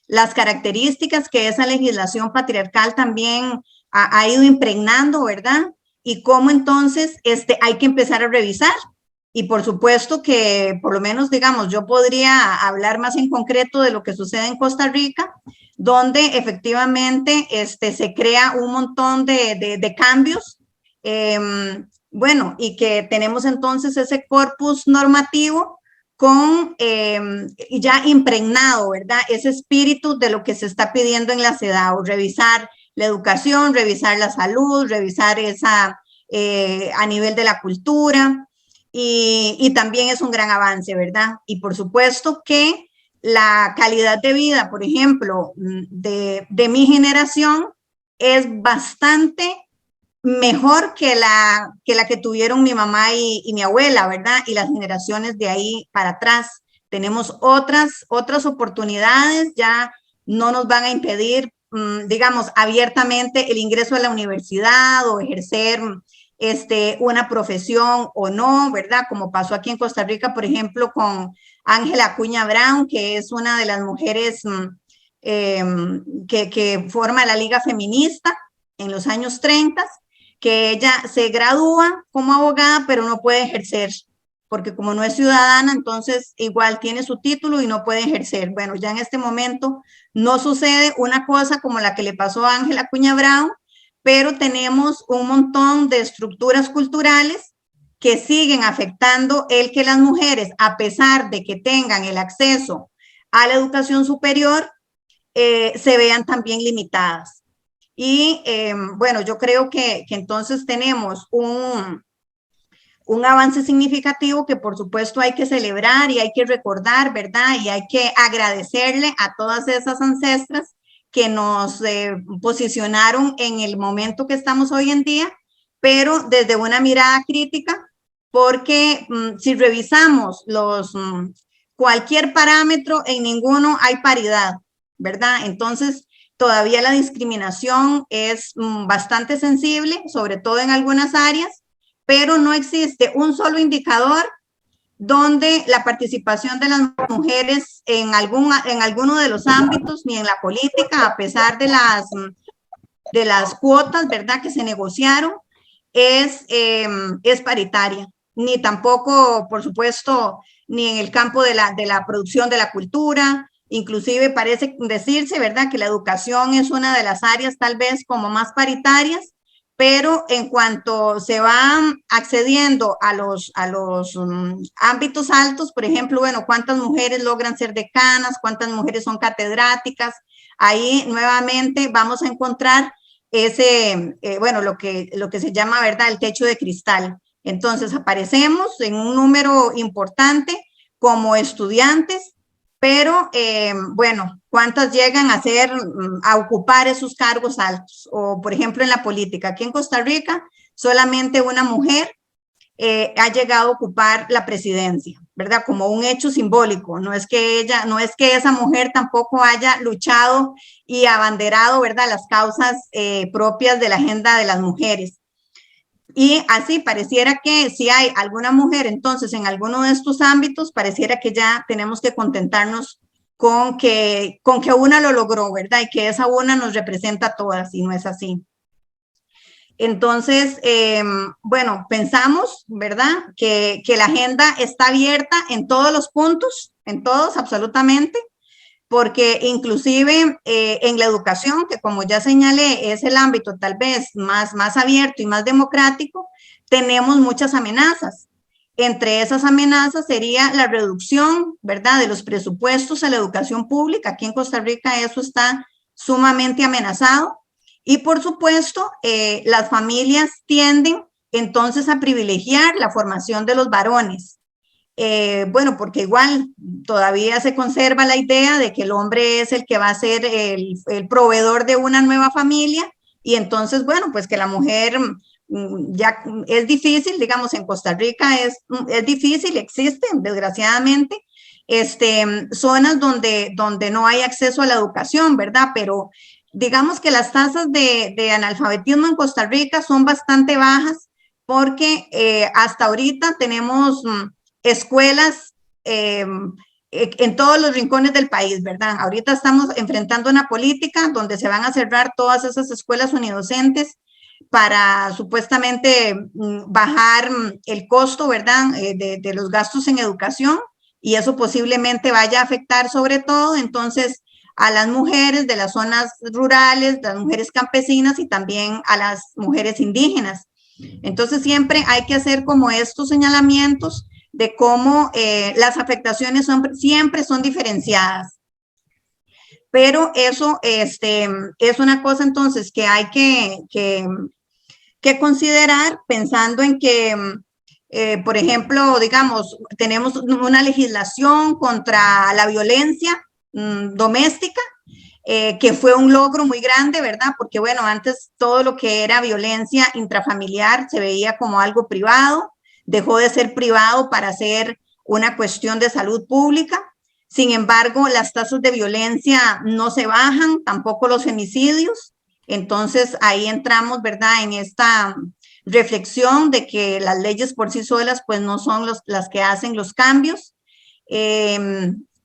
las características que esa legislación patriarcal también ha ido impregnando, ¿verdad? Y cómo entonces hay que empezar a revisar, Y por supuesto que, por lo menos, digamos, yo podría hablar más en concreto de lo que sucede en Costa Rica, donde efectivamente se crea un montón de cambios, bueno, y que tenemos entonces ese corpus normativo con ya impregnado, ¿verdad? Ese espíritu de lo que se está pidiendo en la CEDAW, revisar la educación, revisar la salud, revisar esa a nivel de la cultura, y también es un gran avance, ¿verdad? Y por supuesto que la calidad de vida, por ejemplo, de mi generación es bastante mejor que la que tuvieron mi mamá y mi abuela, ¿verdad? Y las generaciones de ahí para atrás. Tenemos otras oportunidades, ya no nos van a impedir, digamos, abiertamente el ingreso a la universidad o ejercer una profesión o no, ¿verdad? Como pasó aquí en Costa Rica, por ejemplo, con Ángela Acuña Brown, que es una de las mujeres que forma la Liga Feminista en los años 30, que ella se gradúa como abogada, pero no puede ejercer, porque como no es ciudadana, entonces igual tiene su título y no puede ejercer. Bueno, ya en este momento no sucede una cosa como la que le pasó a Ángela Acuña Brown, pero tenemos un montón de estructuras culturales que siguen afectando el que las mujeres, a pesar de que tengan el acceso a la educación superior, se vean también limitadas. Y bueno, yo creo que entonces tenemos un avance significativo que por supuesto hay que celebrar y hay que recordar, ¿verdad? Y hay que agradecerle a todas esas ancestras que nos posicionaron en el momento que estamos hoy en día, pero desde una mirada crítica, porque si revisamos cualquier parámetro, en ninguno hay paridad, ¿verdad? Entonces, todavía la discriminación es bastante sensible, sobre todo en algunas áreas, pero no existe un solo indicador donde la participación de las mujeres en alguno de los ámbitos, ni en la política, a pesar de las cuotas, ¿verdad?, que se negociaron, es paritaria, ni tampoco, por supuesto, ni en el campo de la producción de la cultura. Inclusive parece decirse, ¿verdad?, que la educación es una de las áreas tal vez como más paritarias, pero en cuanto se van accediendo a los ámbitos altos, por ejemplo, bueno, ¿cuántas mujeres logran ser decanas? ¿Cuántas mujeres son catedráticas? Ahí nuevamente vamos a encontrar ese, bueno, lo que se llama, ¿verdad?, el techo de cristal. Entonces aparecemos en un número importante como estudiantes, pero bueno, ¿cuántas llegan a ocupar esos cargos altos? O, por ejemplo, en la política. Aquí en Costa Rica, solamente una mujer ha llegado a ocupar la presidencia, ¿verdad? Como un hecho simbólico. No es que esa mujer tampoco haya luchado y abanderado, ¿verdad?, las causas propias de la agenda de las mujeres. Y así pareciera que si hay alguna mujer entonces en alguno de estos ámbitos, pareciera que ya tenemos que contentarnos con que una lo logró, ¿verdad? Y que esa una nos representa a todas, y no es así. Entonces, bueno, pensamos, ¿verdad?, que la agenda está abierta en todos los puntos, en todos absolutamente, porque inclusive en la educación, que como ya señalé, es el ámbito tal vez más abierto y más democrático, tenemos muchas amenazas. Entre esas amenazas sería la reducción, ¿verdad?, de los presupuestos a la educación pública. Aquí en Costa Rica eso está sumamente amenazado. Y por supuesto, las familias tienden entonces a privilegiar la formación de los varones. Bueno, porque igual todavía se conserva la idea de que el hombre es el que va a ser el proveedor de una nueva familia, y entonces, bueno, pues que la mujer ya es difícil, digamos, en Costa Rica es difícil, existen desgraciadamente zonas donde no hay acceso a la educación, ¿verdad? Pero digamos que las tasas de analfabetismo en Costa Rica son bastante bajas, porque hasta ahorita tenemos escuelas en todos los rincones del país, ¿verdad? Ahorita estamos enfrentando una política donde se van a cerrar todas esas escuelas unidocentes, para supuestamente bajar el costo, ¿verdad?, de los gastos en educación, y eso posiblemente vaya a afectar sobre todo, entonces, a las mujeres de las zonas rurales, las mujeres campesinas y también a las mujeres indígenas. Entonces, siempre hay que hacer como estos señalamientos de cómo las afectaciones siempre son diferenciadas. Pero eso es una cosa entonces que hay que considerar pensando en que, por ejemplo, digamos, tenemos una legislación contra la violencia doméstica, que fue un logro muy grande, ¿verdad? Porque, bueno, antes todo lo que era violencia intrafamiliar se veía como algo privado, dejó de ser privado para ser una cuestión de salud pública. Sin embargo, las tasas de violencia no se bajan, tampoco los femicidios. Entonces, ahí entramos, ¿verdad?, en esta reflexión de que las leyes por sí solas, pues, no son las que hacen los cambios.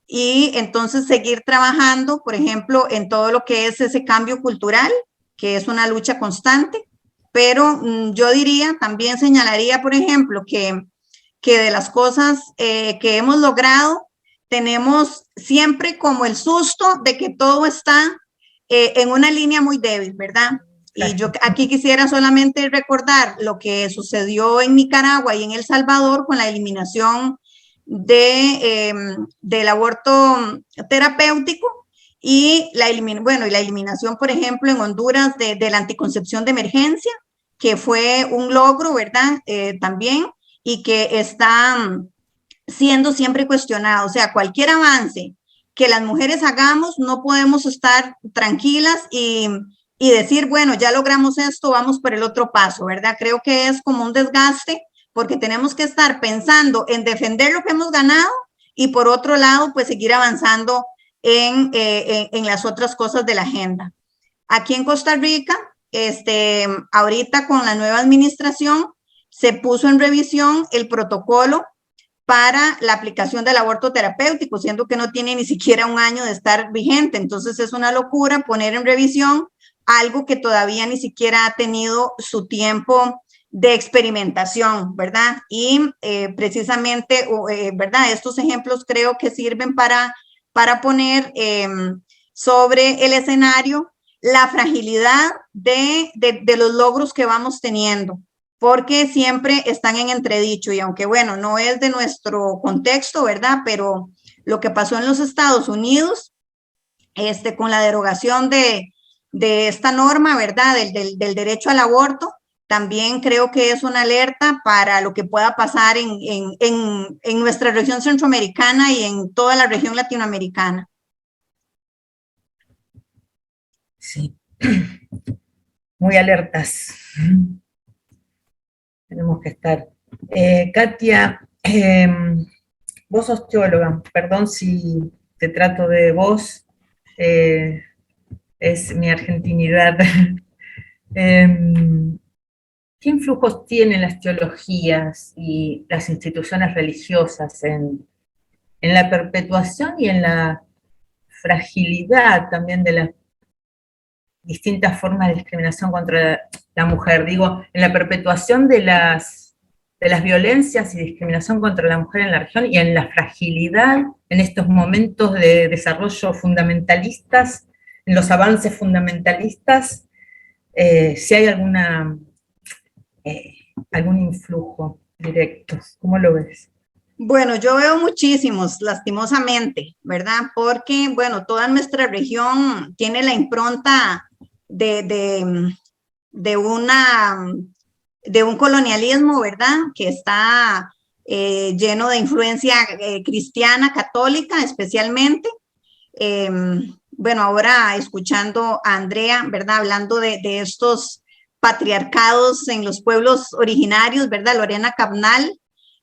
Y entonces seguir trabajando, por ejemplo, en todo lo que es ese cambio cultural, que es una lucha constante, pero yo diría, también señalaría, por ejemplo, que de las cosas que hemos logrado, tenemos siempre como el susto de que todo está en una línea muy débil, ¿verdad? Y yo aquí quisiera solamente recordar lo que sucedió en Nicaragua y en El Salvador con la eliminación del aborto terapéutico y la eliminación, por ejemplo, en Honduras de la anticoncepción de emergencia, que fue un logro, ¿verdad? También, y que está siendo siempre cuestionado. O sea, cualquier avance que las mujeres hagamos, no podemos estar tranquilas y decir, bueno, ya logramos esto, vamos por el otro paso, ¿verdad? Creo que es como un desgaste, porque tenemos que estar pensando en defender lo que hemos ganado y por otro lado, pues seguir avanzando en las otras cosas de la agenda. Aquí en Costa Rica, ahorita con la nueva administración, se puso en revisión el protocolo para la aplicación del aborto terapéutico, siendo que no tiene ni siquiera un año de estar vigente. Entonces es una locura poner en revisión algo que todavía ni siquiera ha tenido su tiempo de experimentación, ¿verdad? Y precisamente, ¿verdad? Estos ejemplos creo que sirven para poner sobre el escenario la fragilidad de los logros que vamos teniendo, porque siempre están en entredicho y aunque, bueno, no es de nuestro contexto, ¿verdad? Pero lo que pasó en los Estados Unidos, con la derogación de esta norma, ¿verdad? Del derecho al aborto, también creo que es una alerta para lo que pueda pasar en nuestra región centroamericana y en toda la región latinoamericana. Sí, muy alertas. Tenemos que estar. Katia, vos sos teóloga, perdón si te trato de vos, es mi argentinidad. ¿Qué influjos tienen las teologías y las instituciones religiosas en la perpetuación y en la fragilidad también de las distintas formas de discriminación contra la mujer? Digo, en la perpetuación de las violencias y discriminación contra la mujer en la región y en la fragilidad en estos momentos de desarrollo fundamentalistas, en los avances fundamentalistas, si hay algún influjo directo. ¿Cómo lo ves? Bueno, yo veo muchísimos, lastimosamente, ¿verdad? Porque, bueno, toda nuestra región tiene la impronta de un colonialismo, ¿verdad? Que está lleno de influencia cristiana, católica, especialmente. Bueno, ahora escuchando a Andrea, ¿verdad? Hablando de estos patriarcados en los pueblos originarios, ¿verdad? Lorena Cabnal,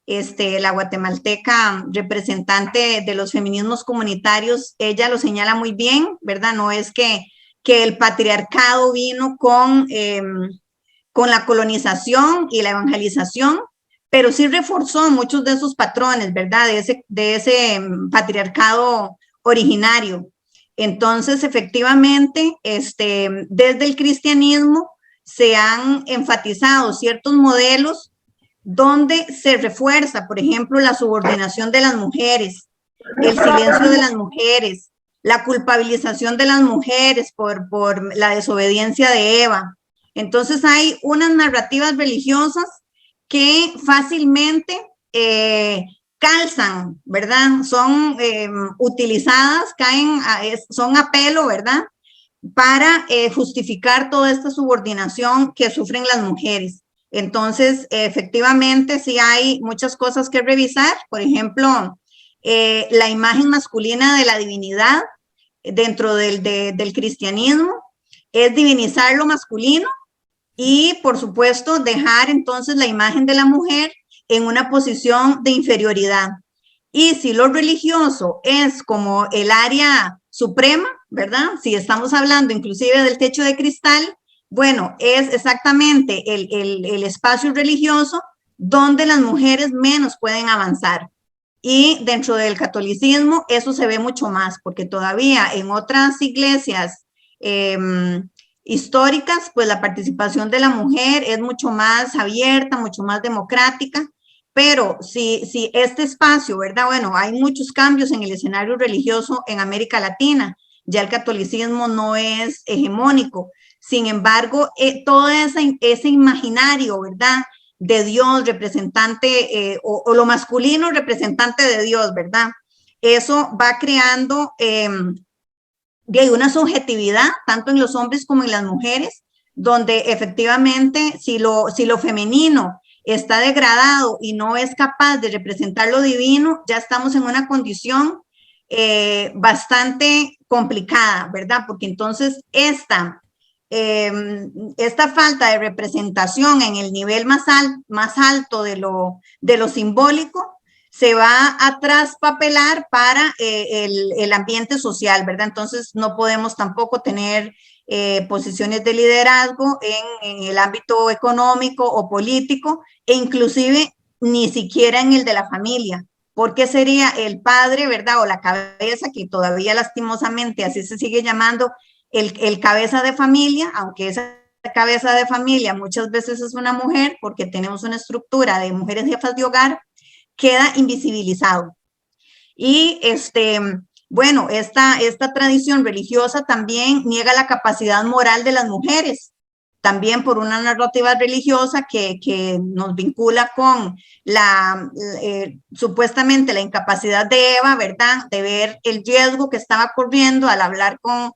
la guatemalteca representante de los feminismos comunitarios, ella lo señala muy bien, ¿verdad? No es que el patriarcado vino con la colonización y la evangelización, pero sí reforzó muchos de esos patrones, ¿verdad? De ese patriarcado originario. Entonces, efectivamente, desde el cristianismo se han enfatizado ciertos modelos donde se refuerza, por ejemplo, la subordinación de las mujeres, el silencio de las mujeres, la culpabilización de las mujeres por la desobediencia de Eva. Entonces hay unas narrativas religiosas que fácilmente calzan, ¿verdad? Son utilizadas, son apelo, ¿verdad? Para justificar toda esta subordinación que sufren las mujeres. Entonces, efectivamente, sí hay muchas cosas que revisar. Por ejemplo, la imagen masculina de la divinidad dentro del cristianismo es divinizar lo masculino y, por supuesto, dejar entonces la imagen de la mujer en una posición de inferioridad. Y si lo religioso es como el área suprema, ¿verdad? Si estamos hablando inclusive del techo de cristal, bueno, es exactamente el espacio religioso donde las mujeres menos pueden avanzar. Y dentro del catolicismo eso se ve mucho más, porque todavía en otras iglesias históricas, pues la participación de la mujer es mucho más abierta, mucho más democrática. Pero si este espacio, ¿verdad? Bueno, hay muchos cambios en el escenario religioso en América Latina. Ya el catolicismo no es hegemónico. Sin embargo, todo ese imaginario, ¿verdad? De Dios, representante, o lo masculino, representante de Dios, ¿verdad? Eso va creando de una subjetividad, tanto en los hombres como en las mujeres, donde efectivamente, si lo femenino está degradado y no es capaz de representar lo divino, ya estamos en una condición bastante complicada, ¿verdad? Porque entonces esta falta de representación en el nivel más alto de lo simbólico se va a traspapelar para el ambiente social, ¿verdad? Entonces no podemos tampoco tener posiciones de liderazgo en el ámbito económico o político, e inclusive ni siquiera en el de la familia, porque sería el padre, ¿verdad? O la cabeza, que todavía lastimosamente así se sigue llamando, el cabeza de familia, aunque esa cabeza de familia muchas veces es una mujer, porque tenemos una estructura de mujeres jefas de hogar, queda invisibilizado. Y bueno, esta tradición religiosa también niega la capacidad moral de las mujeres, también por una narrativa religiosa que nos vincula con supuestamente la incapacidad de Eva, ¿verdad? De ver el riesgo que estaba corriendo al hablar con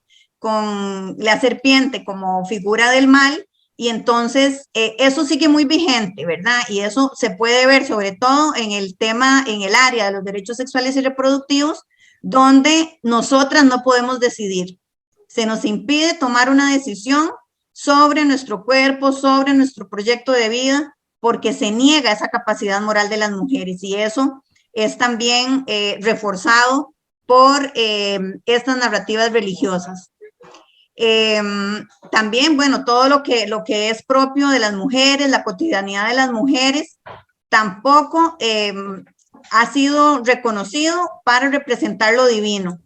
la serpiente como figura del mal. Y entonces eso sigue muy vigente, ¿verdad? Y eso se puede ver sobre todo en el área de los derechos sexuales y reproductivos, donde nosotras no podemos decidir. Se nos impide tomar una decisión sobre nuestro cuerpo, sobre nuestro proyecto de vida, porque se niega esa capacidad moral de las mujeres. Y eso es también reforzado por estas narrativas religiosas. También, bueno, todo lo que es propio de las mujeres, la cotidianidad de las mujeres, tampoco ha sido reconocido para representar lo divino.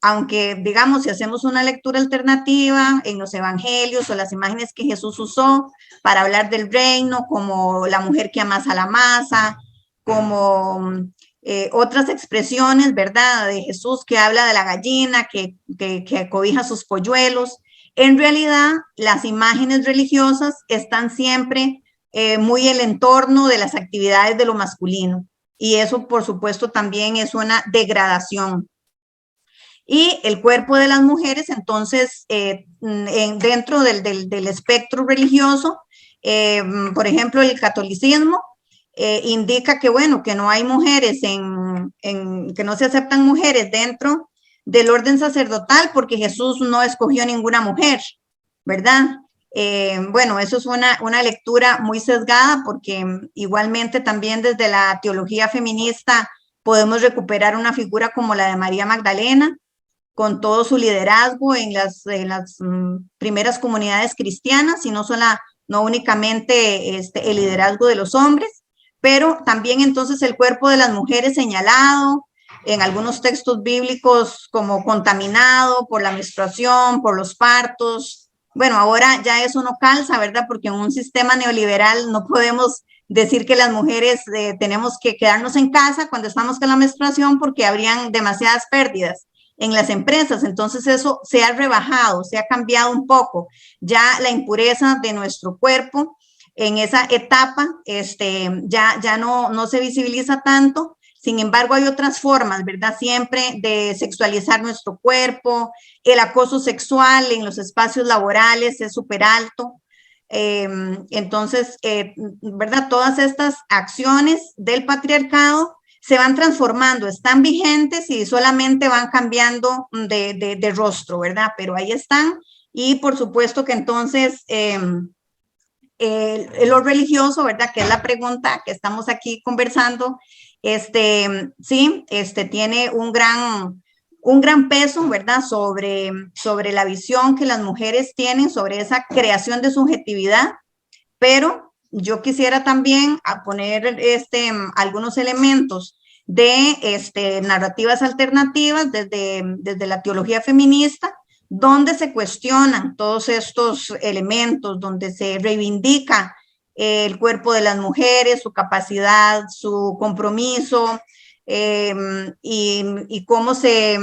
Aunque, digamos, si hacemos una lectura alternativa en los evangelios o las imágenes que Jesús usó para hablar del reino, como la mujer que amasa la masa, como otras expresiones, ¿verdad?, de Jesús que habla de la gallina que cobija sus polluelos. En realidad, las imágenes religiosas están siempre muy en el entorno de las actividades de lo masculino. Y eso, por supuesto, también es una degradación. Y el cuerpo de las mujeres, entonces, dentro del espectro religioso, por ejemplo, el catolicismo indica que, bueno, que no hay mujeres, que no se aceptan mujeres dentro del orden sacerdotal porque Jesús no escogió ninguna mujer, ¿verdad? Bueno, eso es una lectura muy sesgada, porque igualmente también desde la teología feminista podemos recuperar una figura como la de María Magdalena, con todo su liderazgo en las primeras comunidades cristianas, y no únicamente el liderazgo de los hombres, pero también entonces el cuerpo de las mujeres señalado en algunos textos bíblicos como contaminado por la menstruación, por los partos, bueno, ahora ya eso no calza, ¿verdad? Porque en un sistema neoliberal no podemos decir que las mujeres tenemos que quedarnos en casa cuando estamos con la menstruación porque habrían demasiadas pérdidas en las empresas. Entonces eso se ha rebajado, se ha cambiado un poco. Ya la impureza de nuestro cuerpo en esa etapa ya no se visibiliza tanto. Sin embargo, hay otras formas, ¿verdad? Siempre de sexualizar nuestro cuerpo. El acoso sexual en los espacios laborales es súper alto. Entonces, ¿verdad? Todas estas acciones del patriarcado se van transformando, están vigentes y solamente van cambiando de rostro, ¿verdad? Pero ahí están. Y por supuesto que entonces lo religioso, ¿verdad? Que es la pregunta que estamos aquí conversando, sí, tiene un gran peso, ¿verdad? Sobre la visión que las mujeres tienen, sobre esa creación de subjetividad, pero yo quisiera también poner algunos elementos de narrativas alternativas desde la teología feminista, donde se cuestionan todos estos elementos, donde se reivindica el cuerpo de las mujeres, su capacidad, su compromiso, y cómo se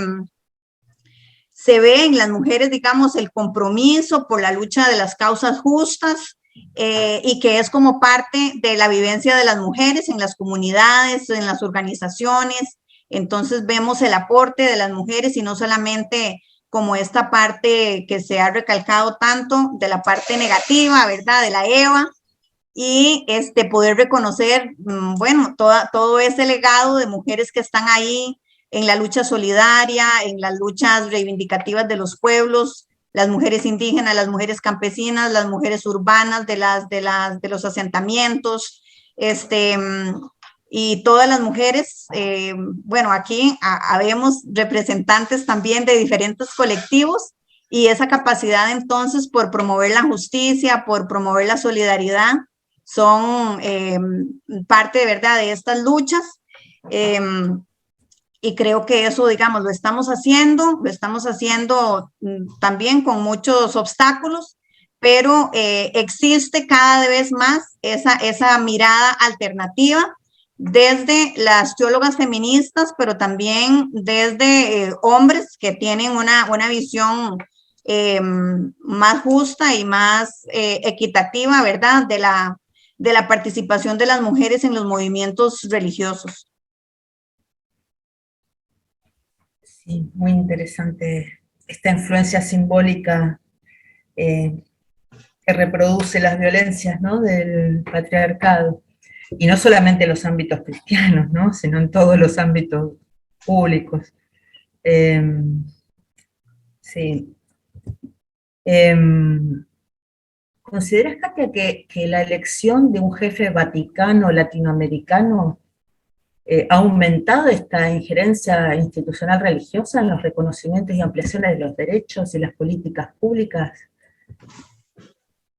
ve en las mujeres, digamos, el compromiso por la lucha de las causas justas, y que es como parte de la vivencia de las mujeres en las comunidades, en las organizaciones. Entonces vemos el aporte de las mujeres y no solamente como esta parte que se ha recalcado tanto de la parte negativa, ¿verdad? De la EVA, y poder reconocer, bueno, todo ese legado de mujeres que están ahí en la lucha solidaria, en las luchas reivindicativas de los pueblos, las mujeres indígenas, las mujeres campesinas, las mujeres urbanas de los asentamientos, y todas las mujeres. Bueno, aquí habemos representantes también de diferentes colectivos, y esa capacidad entonces por promover la justicia, por promover la solidaridad, son parte de verdad de estas luchas. Y creo que eso, digamos, lo estamos haciendo también con muchos obstáculos, pero existe cada vez más esa mirada alternativa desde las teólogas feministas, pero también desde hombres que tienen una visión más justa y más equitativa, ¿verdad? De la participación de las mujeres en los movimientos religiosos. Sí, muy interesante esta influencia simbólica que reproduce las violencias, ¿no? Del patriarcado. Y no solamente en los ámbitos cristianos, ¿no? Sino en todos los ámbitos públicos. Sí. ¿Consideras, Katia, que la elección de un jefe vaticano latinoamericano ha aumentado esta injerencia institucional religiosa en los reconocimientos y ampliaciones de los derechos y las políticas públicas?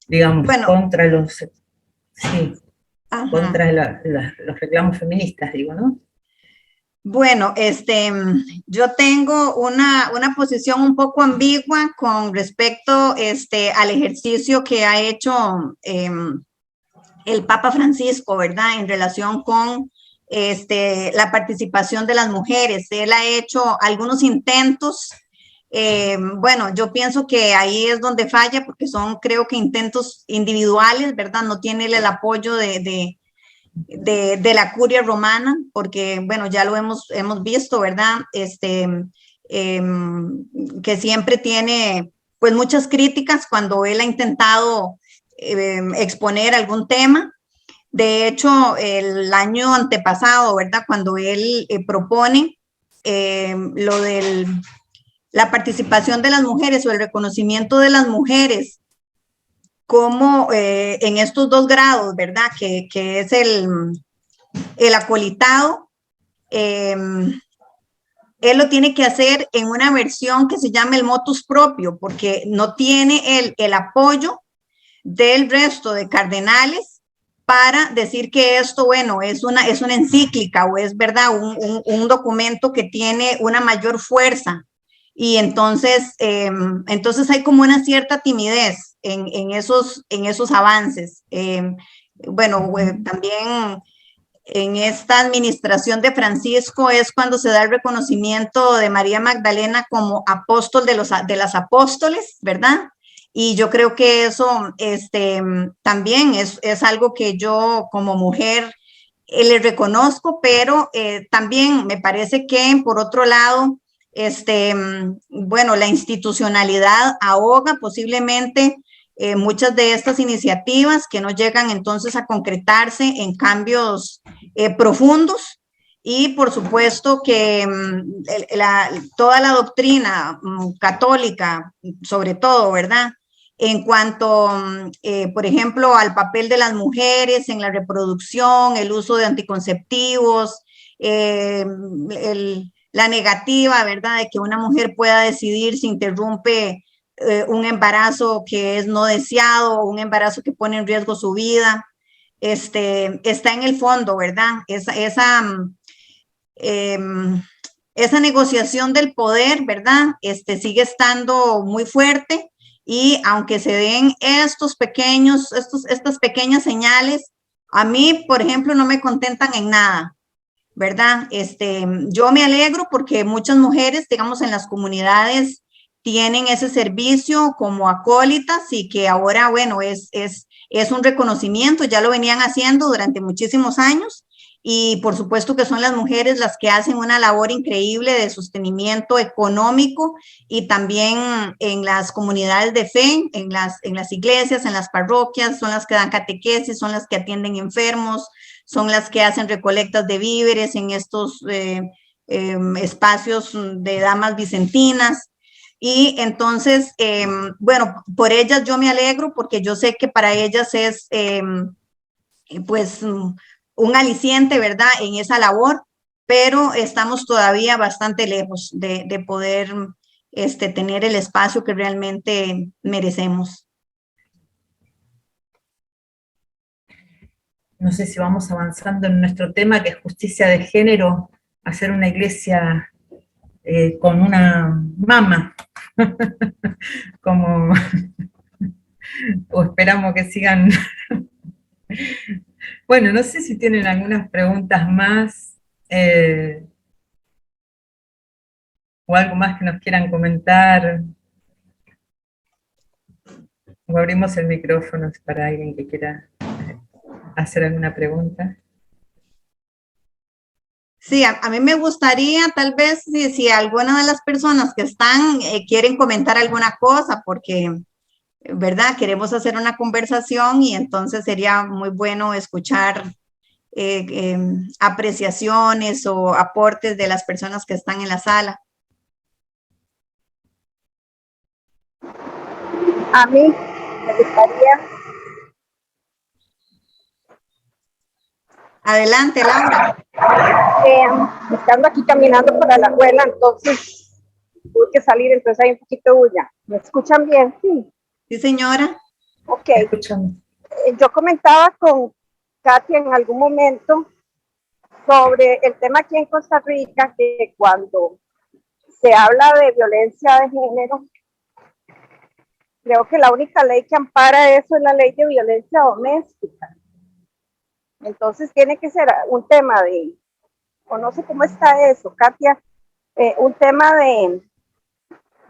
Digamos, bueno, contra los... Sí. Ajá. Contra los reclamos feministas, digo, ¿no? Bueno, yo tengo una posición un poco ambigua con respecto al ejercicio que ha hecho el Papa Francisco, ¿verdad? En relación con la participación de las mujeres. Él ha hecho algunos intentos. Bueno, yo pienso que ahí es donde falla, porque son, creo que, intentos individuales, ¿verdad? No tiene el apoyo de la curia romana, porque, bueno, ya lo hemos visto, ¿verdad? Que siempre tiene, pues, muchas críticas cuando él ha intentado exponer algún tema. De hecho, el año antepasado, ¿verdad? Cuando él propone lo de la participación de las mujeres o el reconocimiento de las mujeres como en estos dos grados, ¿verdad? Que es el acolitado. Él lo tiene que hacer en una versión que se llama el motus propio, porque no tiene el apoyo del resto de cardenales para decir que esto, bueno, es una encíclica o es, ¿verdad?, un documento que tiene una mayor fuerza y entonces hay como una cierta timidez en esos avances. Bueno, también en esta administración de Francisco es cuando se da el reconocimiento de María Magdalena como apóstol de las apóstoles, ¿verdad? Y yo creo que eso también es algo que yo como mujer le reconozco, pero también me parece que por otro lado, bueno, la institucionalidad ahoga posiblemente muchas de estas iniciativas que no llegan entonces a concretarse en cambios profundos. Y por supuesto que toda la doctrina católica, sobre todo, ¿verdad? En cuanto, por ejemplo, al papel de las mujeres en la reproducción, el uso de anticonceptivos, la negativa, ¿verdad?, de que una mujer pueda decidir si interrumpe un embarazo que es no deseado, un embarazo que pone en riesgo su vida, está en el fondo, ¿verdad? Esa negociación del poder, ¿verdad? Sigue estando muy fuerte, y aunque se den estas pequeñas señales, a mí, por ejemplo, no me contentan en nada, ¿verdad? Yo me alegro porque muchas mujeres, digamos, en las comunidades tienen ese servicio como acólitas, y que ahora, bueno, es un reconocimiento, ya lo venían haciendo durante muchísimos años, y por supuesto que son las mujeres las que hacen una labor increíble de sostenimiento económico, y también en las comunidades de fe, en las iglesias, en las parroquias, son las que dan catequesis, son las que atienden enfermos, son las que hacen recolectas de víveres en estos espacios de damas vicentinas. Y entonces, bueno, por ellas yo me alegro, porque yo sé que para ellas es, pues, un aliciente, ¿verdad?, en esa labor, pero estamos todavía bastante lejos de poder tener el espacio que realmente merecemos. No sé si vamos avanzando en nuestro tema, que es justicia de género, hacer una iglesia con una mama, como, o esperamos que sigan. Bueno, no sé si tienen algunas preguntas más, o algo más que nos quieran comentar, o abrimos el micrófono para alguien que quiera hacer alguna pregunta. Sí, a mí me gustaría, tal vez, si alguna de las personas que están quieren comentar alguna cosa, porque, ¿verdad?, queremos hacer una conversación, y entonces sería muy bueno escuchar apreciaciones o aportes de las personas que están en la sala. A mí me gustaría. Adelante, Laura. Estando aquí caminando para la escuela, entonces tuve que salir, entonces hay un poquito de bulla. ¿Me escuchan bien? Sí. Sí, señora. Ok. Yo comentaba con Katia en algún momento sobre el tema aquí en Costa Rica, que cuando se habla de violencia de género, creo que la única ley que ampara eso es la ley de violencia doméstica. Entonces tiene que ser un tema de, o no sé cómo está eso, Katia, un tema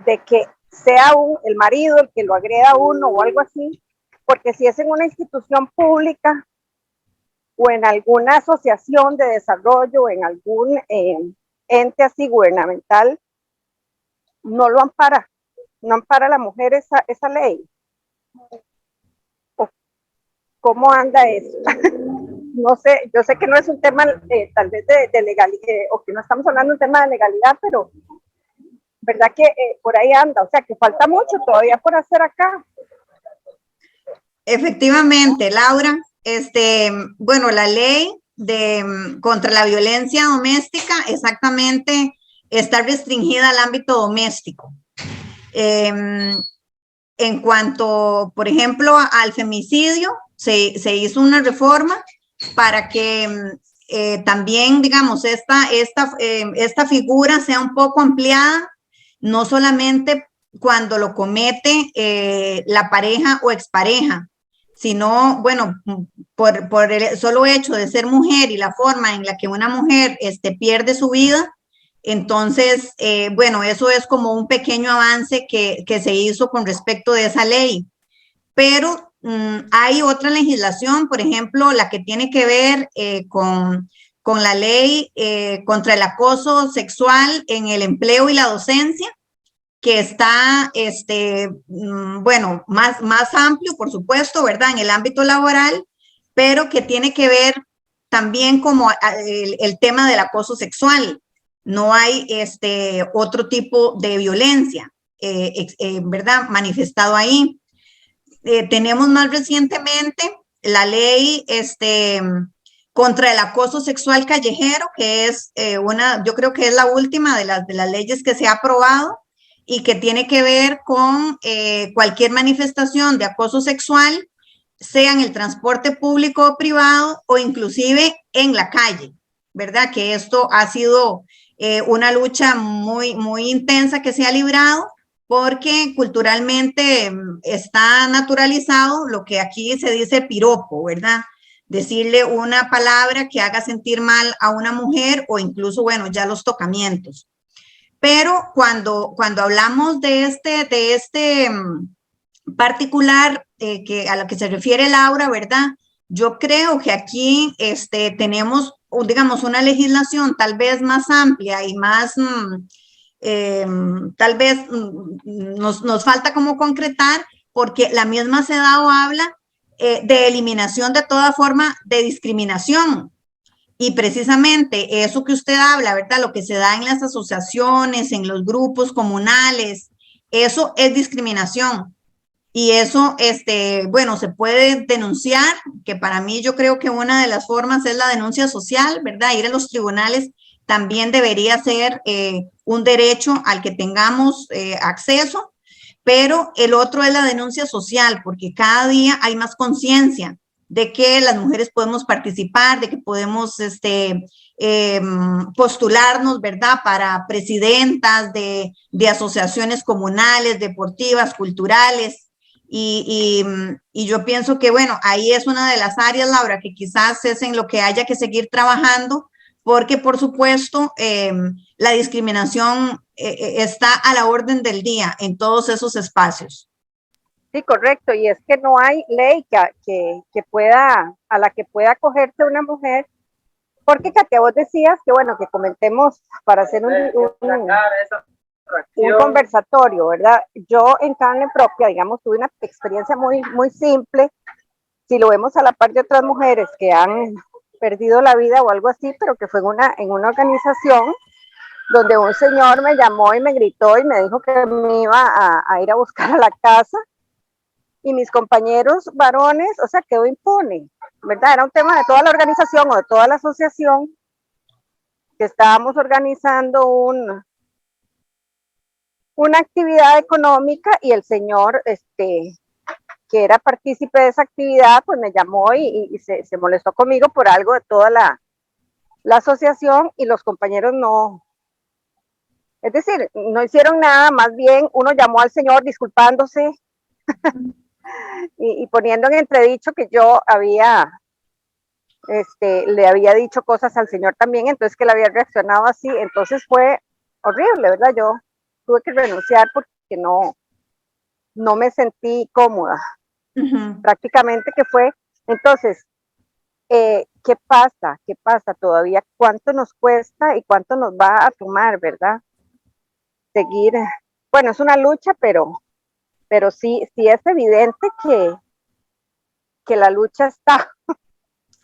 de que sea el marido el que lo agreda a uno o algo así, porque si es en una institución pública o en alguna asociación de desarrollo o en algún ente así gubernamental, no lo ampara, no ampara a la mujer esa ley. ¿Cómo anda eso? No sé, yo sé que no es un tema tal vez de legalidad, o que no estamos hablando de un tema de legalidad, pero verdad que por ahí anda, o sea que falta mucho todavía por hacer acá. Efectivamente, Laura, bueno, la ley contra la violencia doméstica exactamente está restringida al ámbito doméstico. En cuanto, por ejemplo, al femicidio, se hizo una reforma para que también, digamos, esta figura sea un poco ampliada, no solamente cuando lo comete la pareja o expareja, sino, bueno, por el solo hecho de ser mujer y la forma en la que una mujer pierde su vida. Entonces, bueno, eso es como un pequeño avance que se hizo con respecto de esa ley. Pero hay otra legislación, por ejemplo, la que tiene que ver con la ley contra el acoso sexual en el empleo y la docencia, que está, bueno, más amplio, por supuesto, ¿verdad?, en el ámbito laboral, pero que tiene que ver también como el tema del acoso sexual. No hay otro tipo de violencia, ¿verdad?, manifestado ahí. Tenemos más recientemente la ley contra el acoso sexual callejero, que es yo creo que es la última de las leyes que se ha aprobado y que tiene que ver con cualquier manifestación de acoso sexual, sea en el transporte público o privado o inclusive en la calle, ¿verdad? Que esto ha sido una lucha muy, muy intensa que se ha librado, porque culturalmente está naturalizado lo que aquí se dice piropo, ¿verdad? Decirle una palabra que haga sentir mal a una mujer o incluso, bueno, ya los tocamientos. Pero cuando hablamos de este particular a lo que se refiere Laura, ¿verdad? Yo creo que aquí tenemos, digamos, una legislación tal vez más amplia y más... tal vez nos falta como concretar, porque la misma CEDAW habla de eliminación de toda forma de discriminación. Y precisamente eso que usted habla, ¿verdad? Lo que se da en las asociaciones, en los grupos comunales, eso es discriminación. Y eso, bueno, se puede denunciar, que para mí yo creo que una de las formas es la denuncia social, ¿verdad? Ir a los tribunales también debería ser un derecho al que tengamos acceso, pero el otro es la denuncia social, porque cada día hay más conciencia de que las mujeres podemos participar, de que podemos postularnos, ¿verdad?, para presidentas de asociaciones comunales, deportivas, culturales. Y yo pienso que, bueno, ahí es una de las áreas, Laura, que quizás es en lo que haya que seguir trabajando, porque por supuesto la discriminación está a la orden del día en todos esos espacios. Sí, correcto, y es que no hay ley a la que pueda acogerse una mujer, porque Katia, vos decías que bueno, que comentemos para hacer un conversatorio, ¿verdad? Yo en carne propia, digamos, tuve una experiencia muy, muy simple, si lo vemos a la par de otras mujeres que han perdido la vida o algo así, pero que fue en una organización donde un señor me llamó y me gritó y me dijo que me iba a ir a buscar a la casa, y mis compañeros varones, o sea, quedó impune, ¿verdad? Era un tema de toda la organización o de toda la asociación que estábamos organizando una actividad económica, y el señor, que era partícipe de esa actividad, pues me llamó y se molestó conmigo por algo de toda la asociación, y los compañeros no, es decir, no hicieron nada, más bien uno llamó al señor disculpándose y poniendo en entredicho que yo le había dicho cosas al señor también, entonces que él había reaccionado así, entonces fue horrible, ¿verdad? Yo tuve que renunciar porque no me sentí cómoda, prácticamente que fue, entonces, ¿qué pasa? ¿Qué pasa todavía? ¿Cuánto nos cuesta y cuánto nos va a tomar, verdad? Seguir, bueno, es una lucha, pero sí es evidente que la lucha está.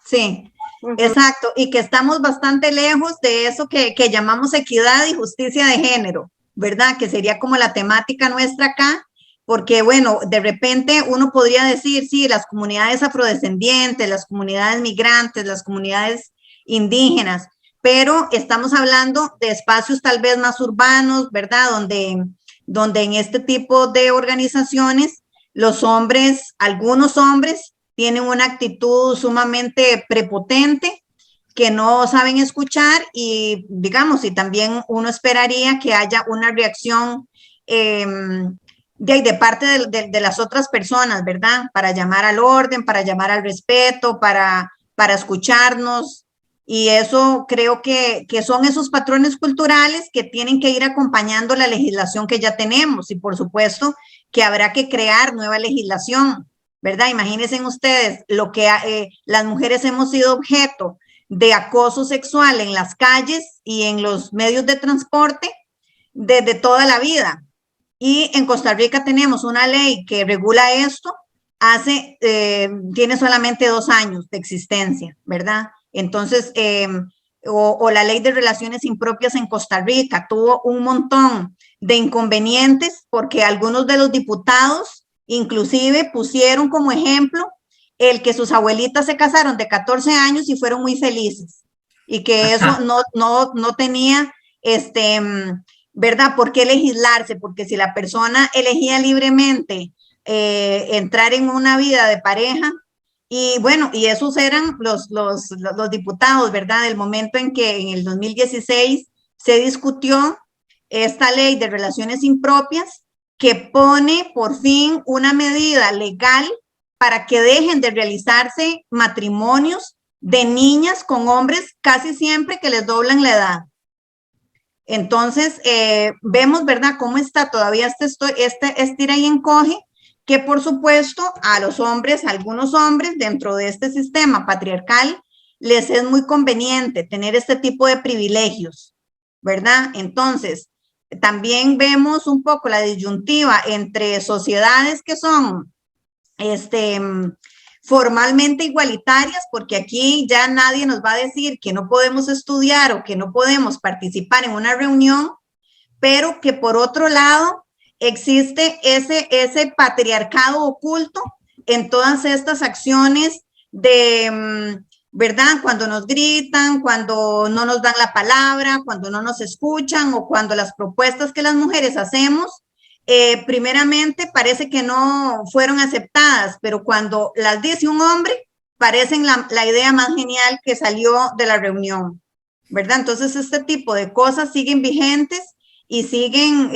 Sí, exacto, y que estamos bastante lejos de eso que llamamos equidad y justicia de género, ¿verdad? Que sería como la temática nuestra acá, porque bueno, de repente uno podría decir, sí, las comunidades afrodescendientes, las comunidades migrantes, las comunidades indígenas, pero estamos hablando de espacios tal vez más urbanos, ¿verdad? Donde en este tipo de organizaciones los hombres, algunos hombres, tienen una actitud sumamente prepotente que no saben escuchar y, digamos, y también uno esperaría que haya una reacción de parte de las otras personas, ¿verdad? Para llamar al orden, para llamar al respeto, para escucharnos. Y eso creo que son esos patrones culturales que tienen que ir acompañando la legislación que ya tenemos. Y por supuesto que habrá que crear nueva legislación, ¿verdad? Imagínense ustedes lo que las mujeres hemos sido objeto de acoso sexual en las calles y en los medios de transporte desde toda la vida. Y en Costa Rica tenemos una ley que regula esto, tiene solamente 2 años de existencia, ¿verdad? Entonces, o la ley de relaciones impropias en Costa Rica tuvo un montón de inconvenientes porque algunos de los diputados inclusive pusieron como ejemplo el que sus abuelitas se casaron de 14 años y fueron muy felices y que eso no tenía, ¿verdad? ¿Por qué legislarse? Porque si la persona elegía libremente entrar en una vida de pareja, y bueno, y esos eran los diputados, ¿verdad? Del momento en que en el 2016 se discutió esta ley de relaciones impropias que pone por fin una medida legal para que dejen de realizarse matrimonios de niñas con hombres casi siempre que les doblan la edad. Entonces, vemos, ¿verdad?, cómo está todavía este estira y encoge, que por supuesto a los hombres, a algunos hombres dentro de este sistema patriarcal, les es muy conveniente tener este tipo de privilegios, ¿verdad? Entonces, también vemos un poco la disyuntiva entre sociedades que son formalmente igualitarias, porque aquí ya nadie nos va a decir que no podemos estudiar o que no podemos participar en una reunión, pero que por otro lado existe ese patriarcado oculto en todas estas acciones de, ¿verdad? Cuando nos gritan, cuando no nos dan la palabra, cuando no nos escuchan o cuando las propuestas que las mujeres hacemos primeramente parece que no fueron aceptadas, pero cuando las dice un hombre, parecen la idea más genial que salió de la reunión, ¿verdad? Entonces, este tipo de cosas siguen vigentes y siguen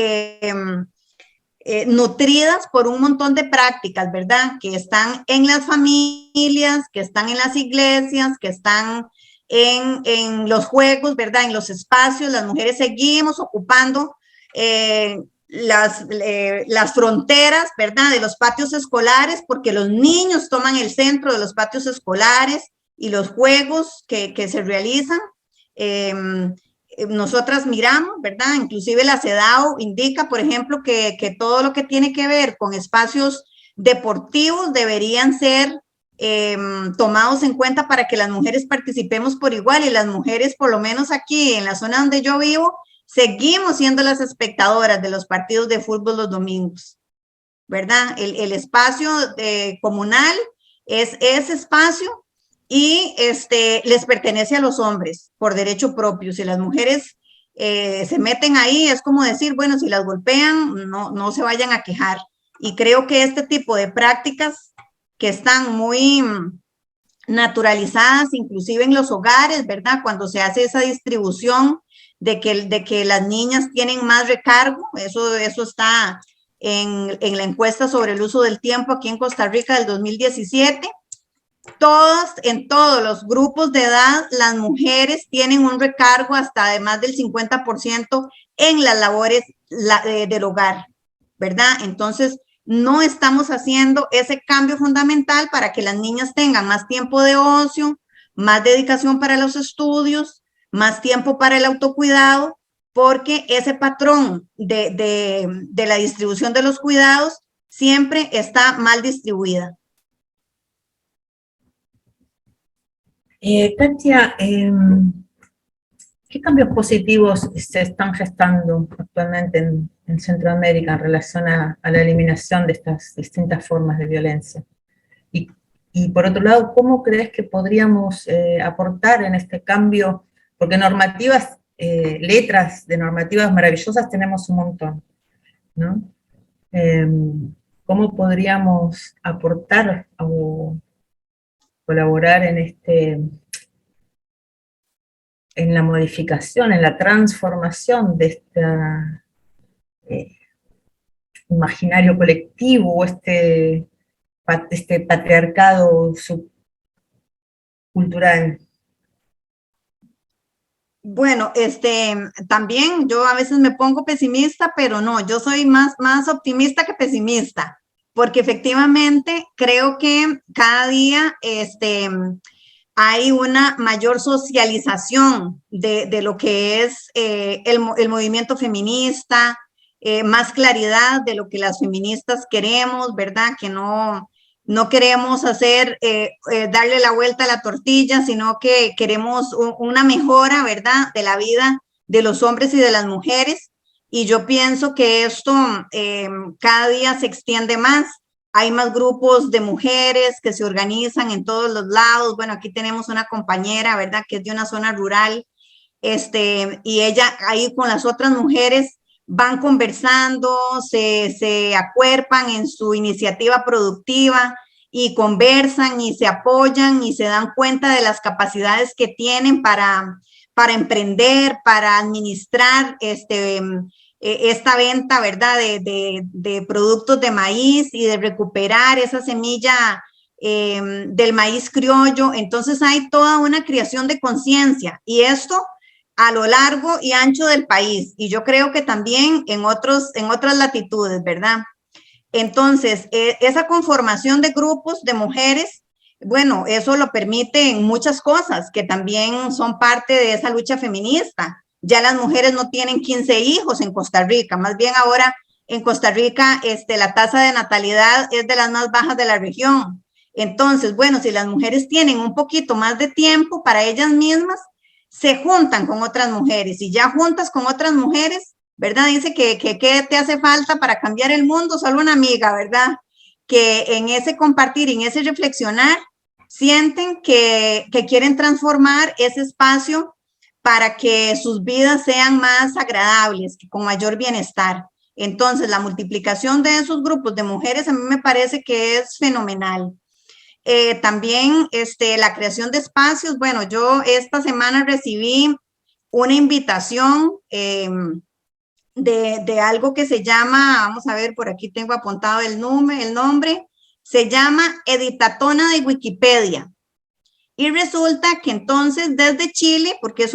nutridas por un montón de prácticas, ¿verdad? Que están en las familias, que están en las iglesias, que están en los juegos, ¿verdad? En los espacios, las mujeres seguimos ocupando las fronteras, ¿verdad? De los patios escolares, porque los niños toman el centro de los patios escolares y los juegos que se realizan. Nosotras miramos, ¿verdad? Inclusive la CEDAW indica, por ejemplo, que todo lo que tiene que ver con espacios deportivos deberían ser tomados en cuenta para que las mujeres participemos por igual, y las mujeres, por lo menos aquí en la zona donde yo vivo, seguimos siendo las espectadoras de los partidos de fútbol los domingos, ¿verdad? El espacio comunal es ese espacio y les pertenece a los hombres por derecho propio. Si las mujeres se meten ahí, es como decir, bueno, si las golpean, no se vayan a quejar. Y creo que este tipo de prácticas que están muy naturalizadas, inclusive en los hogares, ¿verdad? Cuando se hace esa distribución de que las niñas tienen más recargo, eso está en la encuesta sobre el uso del tiempo aquí en Costa Rica del 2017. En todos los grupos de edad, las mujeres tienen un recargo hasta de más del 50% en las labores del hogar, ¿verdad? Entonces, no estamos haciendo ese cambio fundamental para que las niñas tengan más tiempo de ocio, más dedicación para los estudios, más tiempo para el autocuidado, porque ese patrón de la distribución de los cuidados siempre está mal distribuida. Katia, ¿qué cambios positivos se están gestando actualmente en Centroamérica en relación a la eliminación de estas distintas formas de violencia? Y por otro lado, ¿cómo crees que podríamos aportar en este cambio? Porque normativas, letras de normativas maravillosas tenemos un montón, ¿no? ¿Cómo podríamos aportar o colaborar en en la modificación, en la transformación de este imaginario colectivo, este patriarcado subcultural. Bueno, también yo a veces me pongo pesimista, pero no, yo soy más optimista que pesimista, porque efectivamente creo que cada día hay una mayor socialización de lo que es el movimiento feminista, más claridad de lo que las feministas queremos, ¿verdad? Que no queremos darle la vuelta a la tortilla, sino que queremos una mejora, ¿verdad?, de la vida de los hombres y de las mujeres. Y yo pienso que esto cada día se extiende más. Hay más grupos de mujeres que se organizan en todos los lados. Bueno, aquí tenemos una compañera, ¿verdad?, que es de una zona rural, y ella ahí con las otras mujeres van conversando, se acuerpan en su iniciativa productiva y conversan y se apoyan y se dan cuenta de las capacidades que tienen para emprender, para administrar esta venta, ¿verdad?, de productos de maíz y de recuperar esa semilla del maíz criollo. Entonces hay toda una creación de conciencia y esto a lo largo y ancho del país, y yo creo que también en otras latitudes, ¿verdad? Entonces, esa conformación de grupos de mujeres, bueno, eso lo permiten muchas cosas que también son parte de esa lucha feminista. Ya las mujeres no tienen 15 hijos en Costa Rica, más bien ahora en Costa Rica la tasa de natalidad es de las más bajas de la región. Entonces, bueno, si las mujeres tienen un poquito más de tiempo para ellas mismas, se juntan con otras mujeres y ya juntas con otras mujeres, ¿verdad? Dice que ¿qué te hace falta para cambiar el mundo? Solo una amiga, ¿verdad? Que en ese compartir, en ese reflexionar, sienten que quieren transformar ese espacio para que sus vidas sean más agradables, con mayor bienestar. Entonces, la multiplicación de esos grupos de mujeres a mí me parece que es fenomenal. También la creación de espacios. Bueno, yo esta semana recibí una invitación de algo que se llama, vamos a ver, por aquí tengo apuntado el nombre, se llama Editatona de Wikipedia. Y resulta que entonces desde Chile, porque es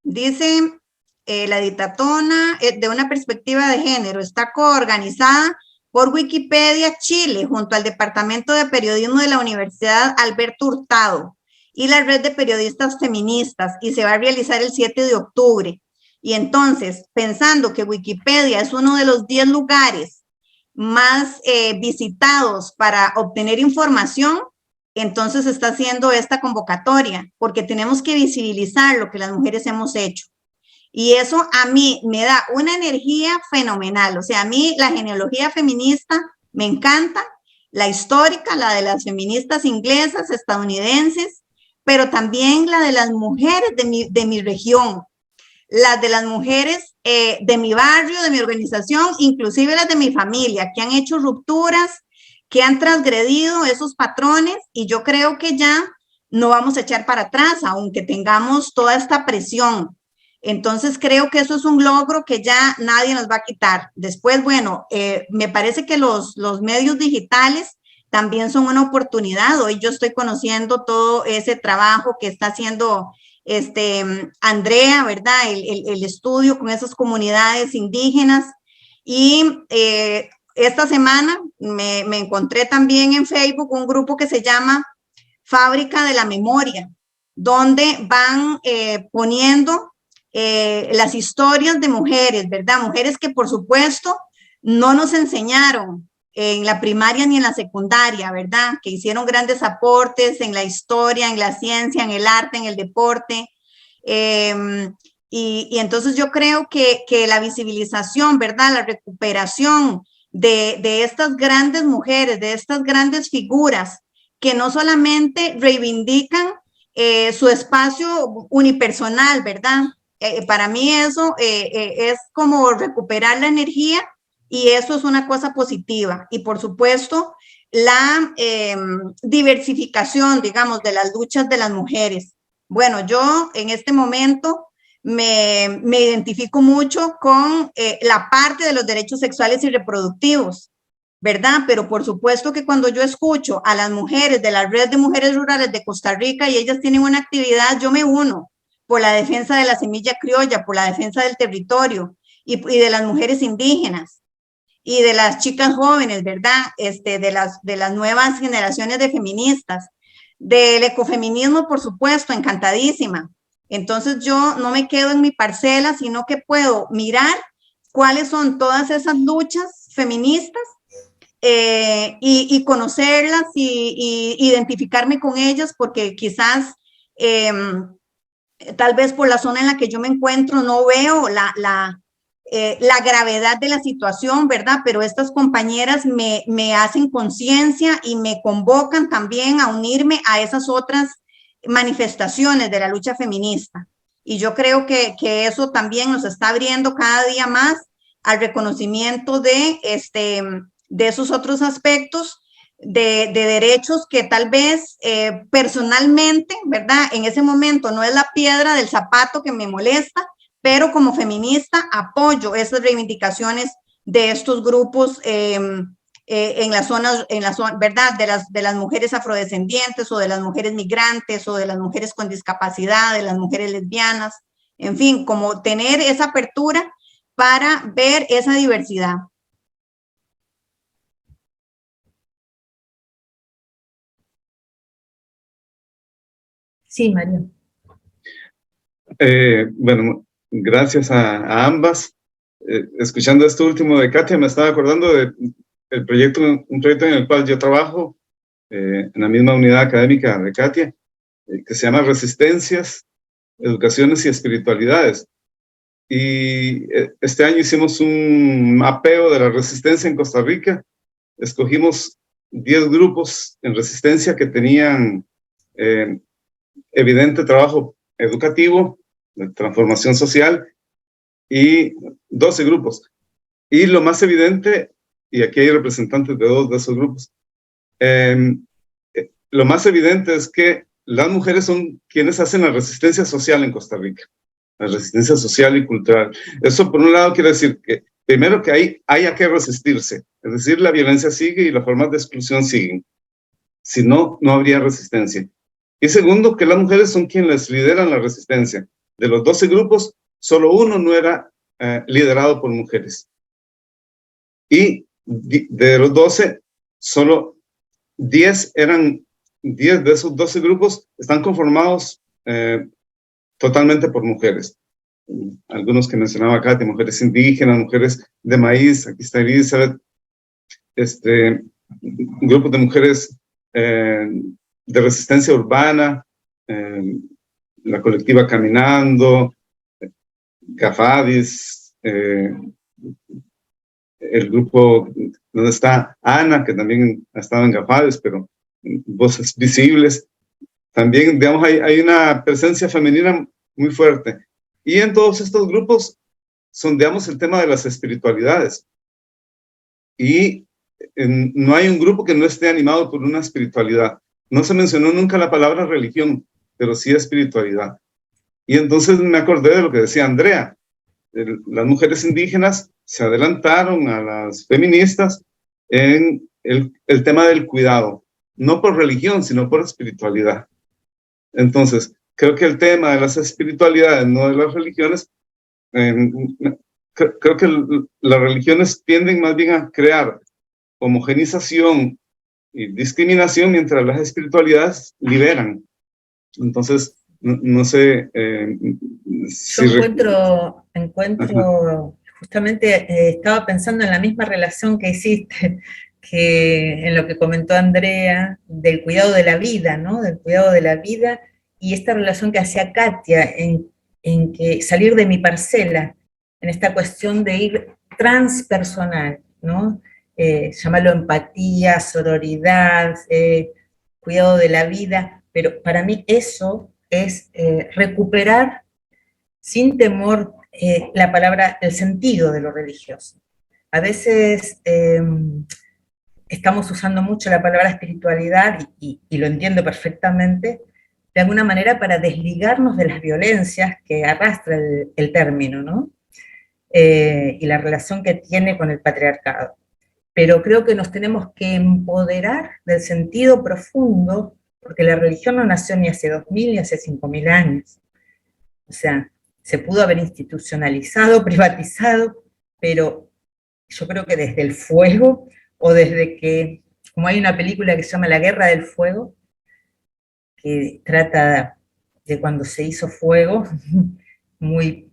dice la Editatona de una perspectiva de género, está coorganizada por Wikipedia Chile, junto al Departamento de Periodismo de la Universidad Alberto Hurtado y la Red de Periodistas Feministas, y se va a realizar el 7 de octubre. Y entonces, pensando que Wikipedia es uno de los 10 lugares más visitados para obtener información, entonces está haciendo esta convocatoria, porque tenemos que visibilizar lo que las mujeres hemos hecho. Y eso a mí me da una energía fenomenal. O sea, a mí la genealogía feminista me encanta, la histórica, la de las feministas inglesas, estadounidenses, pero también la de las mujeres de mi región, las de las mujeres de mi barrio, de mi organización, inclusive las de mi familia, que han hecho rupturas, que han transgredido esos patrones, y yo creo que ya no vamos a echar para atrás, aunque tengamos toda esta presión. Entonces creo que eso es un logro que ya nadie nos va a quitar. Después, bueno, me parece que los medios digitales también son una oportunidad. Hoy yo estoy conociendo todo ese trabajo que está haciendo Andrea, ¿verdad? El estudio con esas comunidades indígenas. Y esta semana me encontré también en Facebook un grupo que se llama Fábrica de la Memoria, donde van poniendo las historias de mujeres, ¿verdad? Mujeres que por supuesto no nos enseñaron en la primaria ni en la secundaria, ¿verdad? Que hicieron grandes aportes en la historia, en la ciencia, en el arte, en el deporte. Y entonces yo creo que la visibilización, ¿verdad? La recuperación de estas grandes mujeres, de estas grandes figuras que no solamente reivindican su espacio unipersonal, ¿verdad? Para mí eso es como recuperar la energía, y eso es una cosa positiva. Y por supuesto, la diversificación, digamos, de las luchas de las mujeres. Bueno, yo en este momento me identifico mucho con la parte de los derechos sexuales y reproductivos, ¿verdad? Pero por supuesto que cuando yo escucho a las mujeres de la Red de Mujeres Rurales de Costa Rica y ellas tienen una actividad, yo me uno por la defensa de la semilla criolla, por la defensa del territorio y de las mujeres indígenas y de las chicas jóvenes, ¿verdad? De las nuevas generaciones de feministas, del ecofeminismo, por supuesto, encantadísima. Entonces yo no me quedo en mi parcela, sino que puedo mirar cuáles son todas esas luchas feministas y conocerlas y identificarme con ellas, porque quizás tal vez por la zona en la que yo me encuentro no veo la gravedad de la situación, ¿verdad? Pero estas compañeras me hacen conciencia y me convocan también a unirme a esas otras manifestaciones de la lucha feminista. Y yo creo que eso también nos está abriendo cada día más al reconocimiento de esos otros aspectos de derechos que tal vez personalmente, ¿verdad? En ese momento no es la piedra del zapato que me molesta, pero como feminista apoyo esas reivindicaciones de estos grupos en las zonas, ¿verdad? De las mujeres afrodescendientes o de las mujeres migrantes o de las mujeres con discapacidad, de las mujeres lesbianas, en fin, como tener esa apertura para ver esa diversidad. Sí, María. Bueno, gracias a ambas. Escuchando esto último de Katia, me estaba acordando del proyecto, un proyecto en el cual yo trabajo, en la misma unidad académica de Katia, que se llama Resistencias, Educaciones y Espiritualidades. Y este año hicimos un mapeo de la resistencia en Costa Rica. Escogimos 10 grupos en resistencia que tenían evidente trabajo educativo, de transformación social, y 12 grupos. Y lo más evidente, y aquí hay representantes de 2 de esos grupos, lo más evidente es que las mujeres son quienes hacen la resistencia social en Costa Rica, la resistencia social y cultural. Eso por un lado quiere decir que primero que haya que resistirse, es decir, la violencia sigue y las formas de exclusión siguen. Si no, no habría resistencia. Y segundo, que las mujeres son quienes lideran la resistencia. De los 12 grupos, solo uno no era liderado por mujeres. Y de los 12, solo 10 de esos 12 grupos están conformados totalmente por mujeres. Algunos que mencionaba acá, de mujeres indígenas, mujeres de maíz, aquí está Elizabeth, grupos de mujeres de resistencia urbana, la colectiva Caminando, Cafadis, el grupo donde está Ana, que también ha estado en Cafadis, pero Voces Visibles. También, digamos, hay una presencia femenina muy fuerte. Y en todos estos grupos sondeamos el tema de las espiritualidades. Y no hay un grupo que no esté animado por una espiritualidad. No se mencionó nunca la palabra religión, pero sí espiritualidad. Y entonces me acordé de lo que decía Andrea. Las mujeres indígenas se adelantaron a las feministas en el tema del cuidado, no por religión, sino por espiritualidad. Entonces, creo que el tema de las espiritualidades, no de las religiones, creo que las religiones tienden más bien a crear homogenización y discriminación, mientras las espiritualidades liberan. Entonces, no sé si yo encuentro justamente, estaba pensando en la misma relación que hiciste, que en lo que comentó Andrea, del cuidado de la vida, ¿no? Del cuidado de la vida, y esta relación que hacía Katia, en que salir de mi parcela, en esta cuestión de ir transpersonal, ¿no? Llamarlo empatía, sororidad, cuidado de la vida, pero para mí eso es recuperar sin temor la palabra, el sentido de lo religioso. A veces estamos usando mucho la palabra espiritualidad, y lo entiendo perfectamente, de alguna manera para desligarnos de las violencias que arrastra el término, ¿no? Y la relación que tiene con el patriarcado. Pero creo que nos tenemos que empoderar del sentido profundo, porque la religión no nació ni hace 2000 ni hace 5000 años. O sea, se pudo haber institucionalizado, privatizado, pero yo creo que desde el fuego, o desde que, como hay una película que se llama La Guerra del Fuego, que trata de cuando se hizo fuego, muy,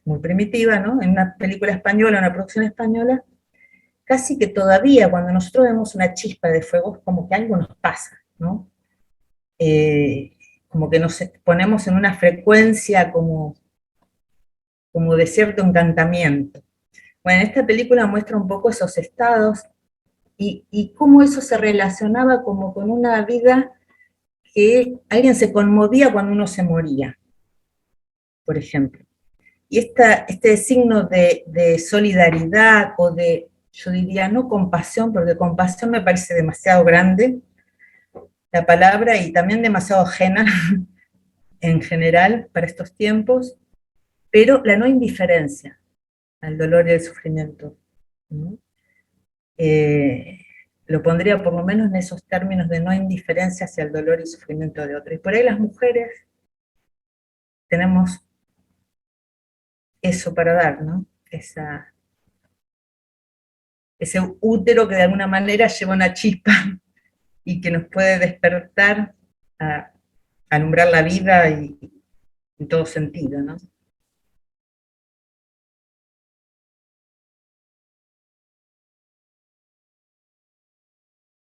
muy primitiva, ¿no? En una película española, una producción española, casi que todavía cuando nosotros vemos una chispa de fuego es como que algo nos pasa, ¿no? Como que nos ponemos en una frecuencia como de cierto encantamiento. Bueno, esta película muestra un poco esos estados y cómo eso se relacionaba como con una vida que alguien se conmovía cuando uno se moría, por ejemplo. Y este signo de solidaridad o de, yo diría, no compasión, porque compasión me parece demasiado grande la palabra y también demasiado ajena en general para estos tiempos, pero la no indiferencia al dolor y al sufrimiento, ¿no? Lo pondría por lo menos en esos términos de no indiferencia hacia el dolor y sufrimiento de otro. Y por ahí las mujeres tenemos eso para dar, ¿no? Ese útero que de alguna manera lleva una chispa y que nos puede despertar a alumbrar la vida y en todo sentido, ¿no?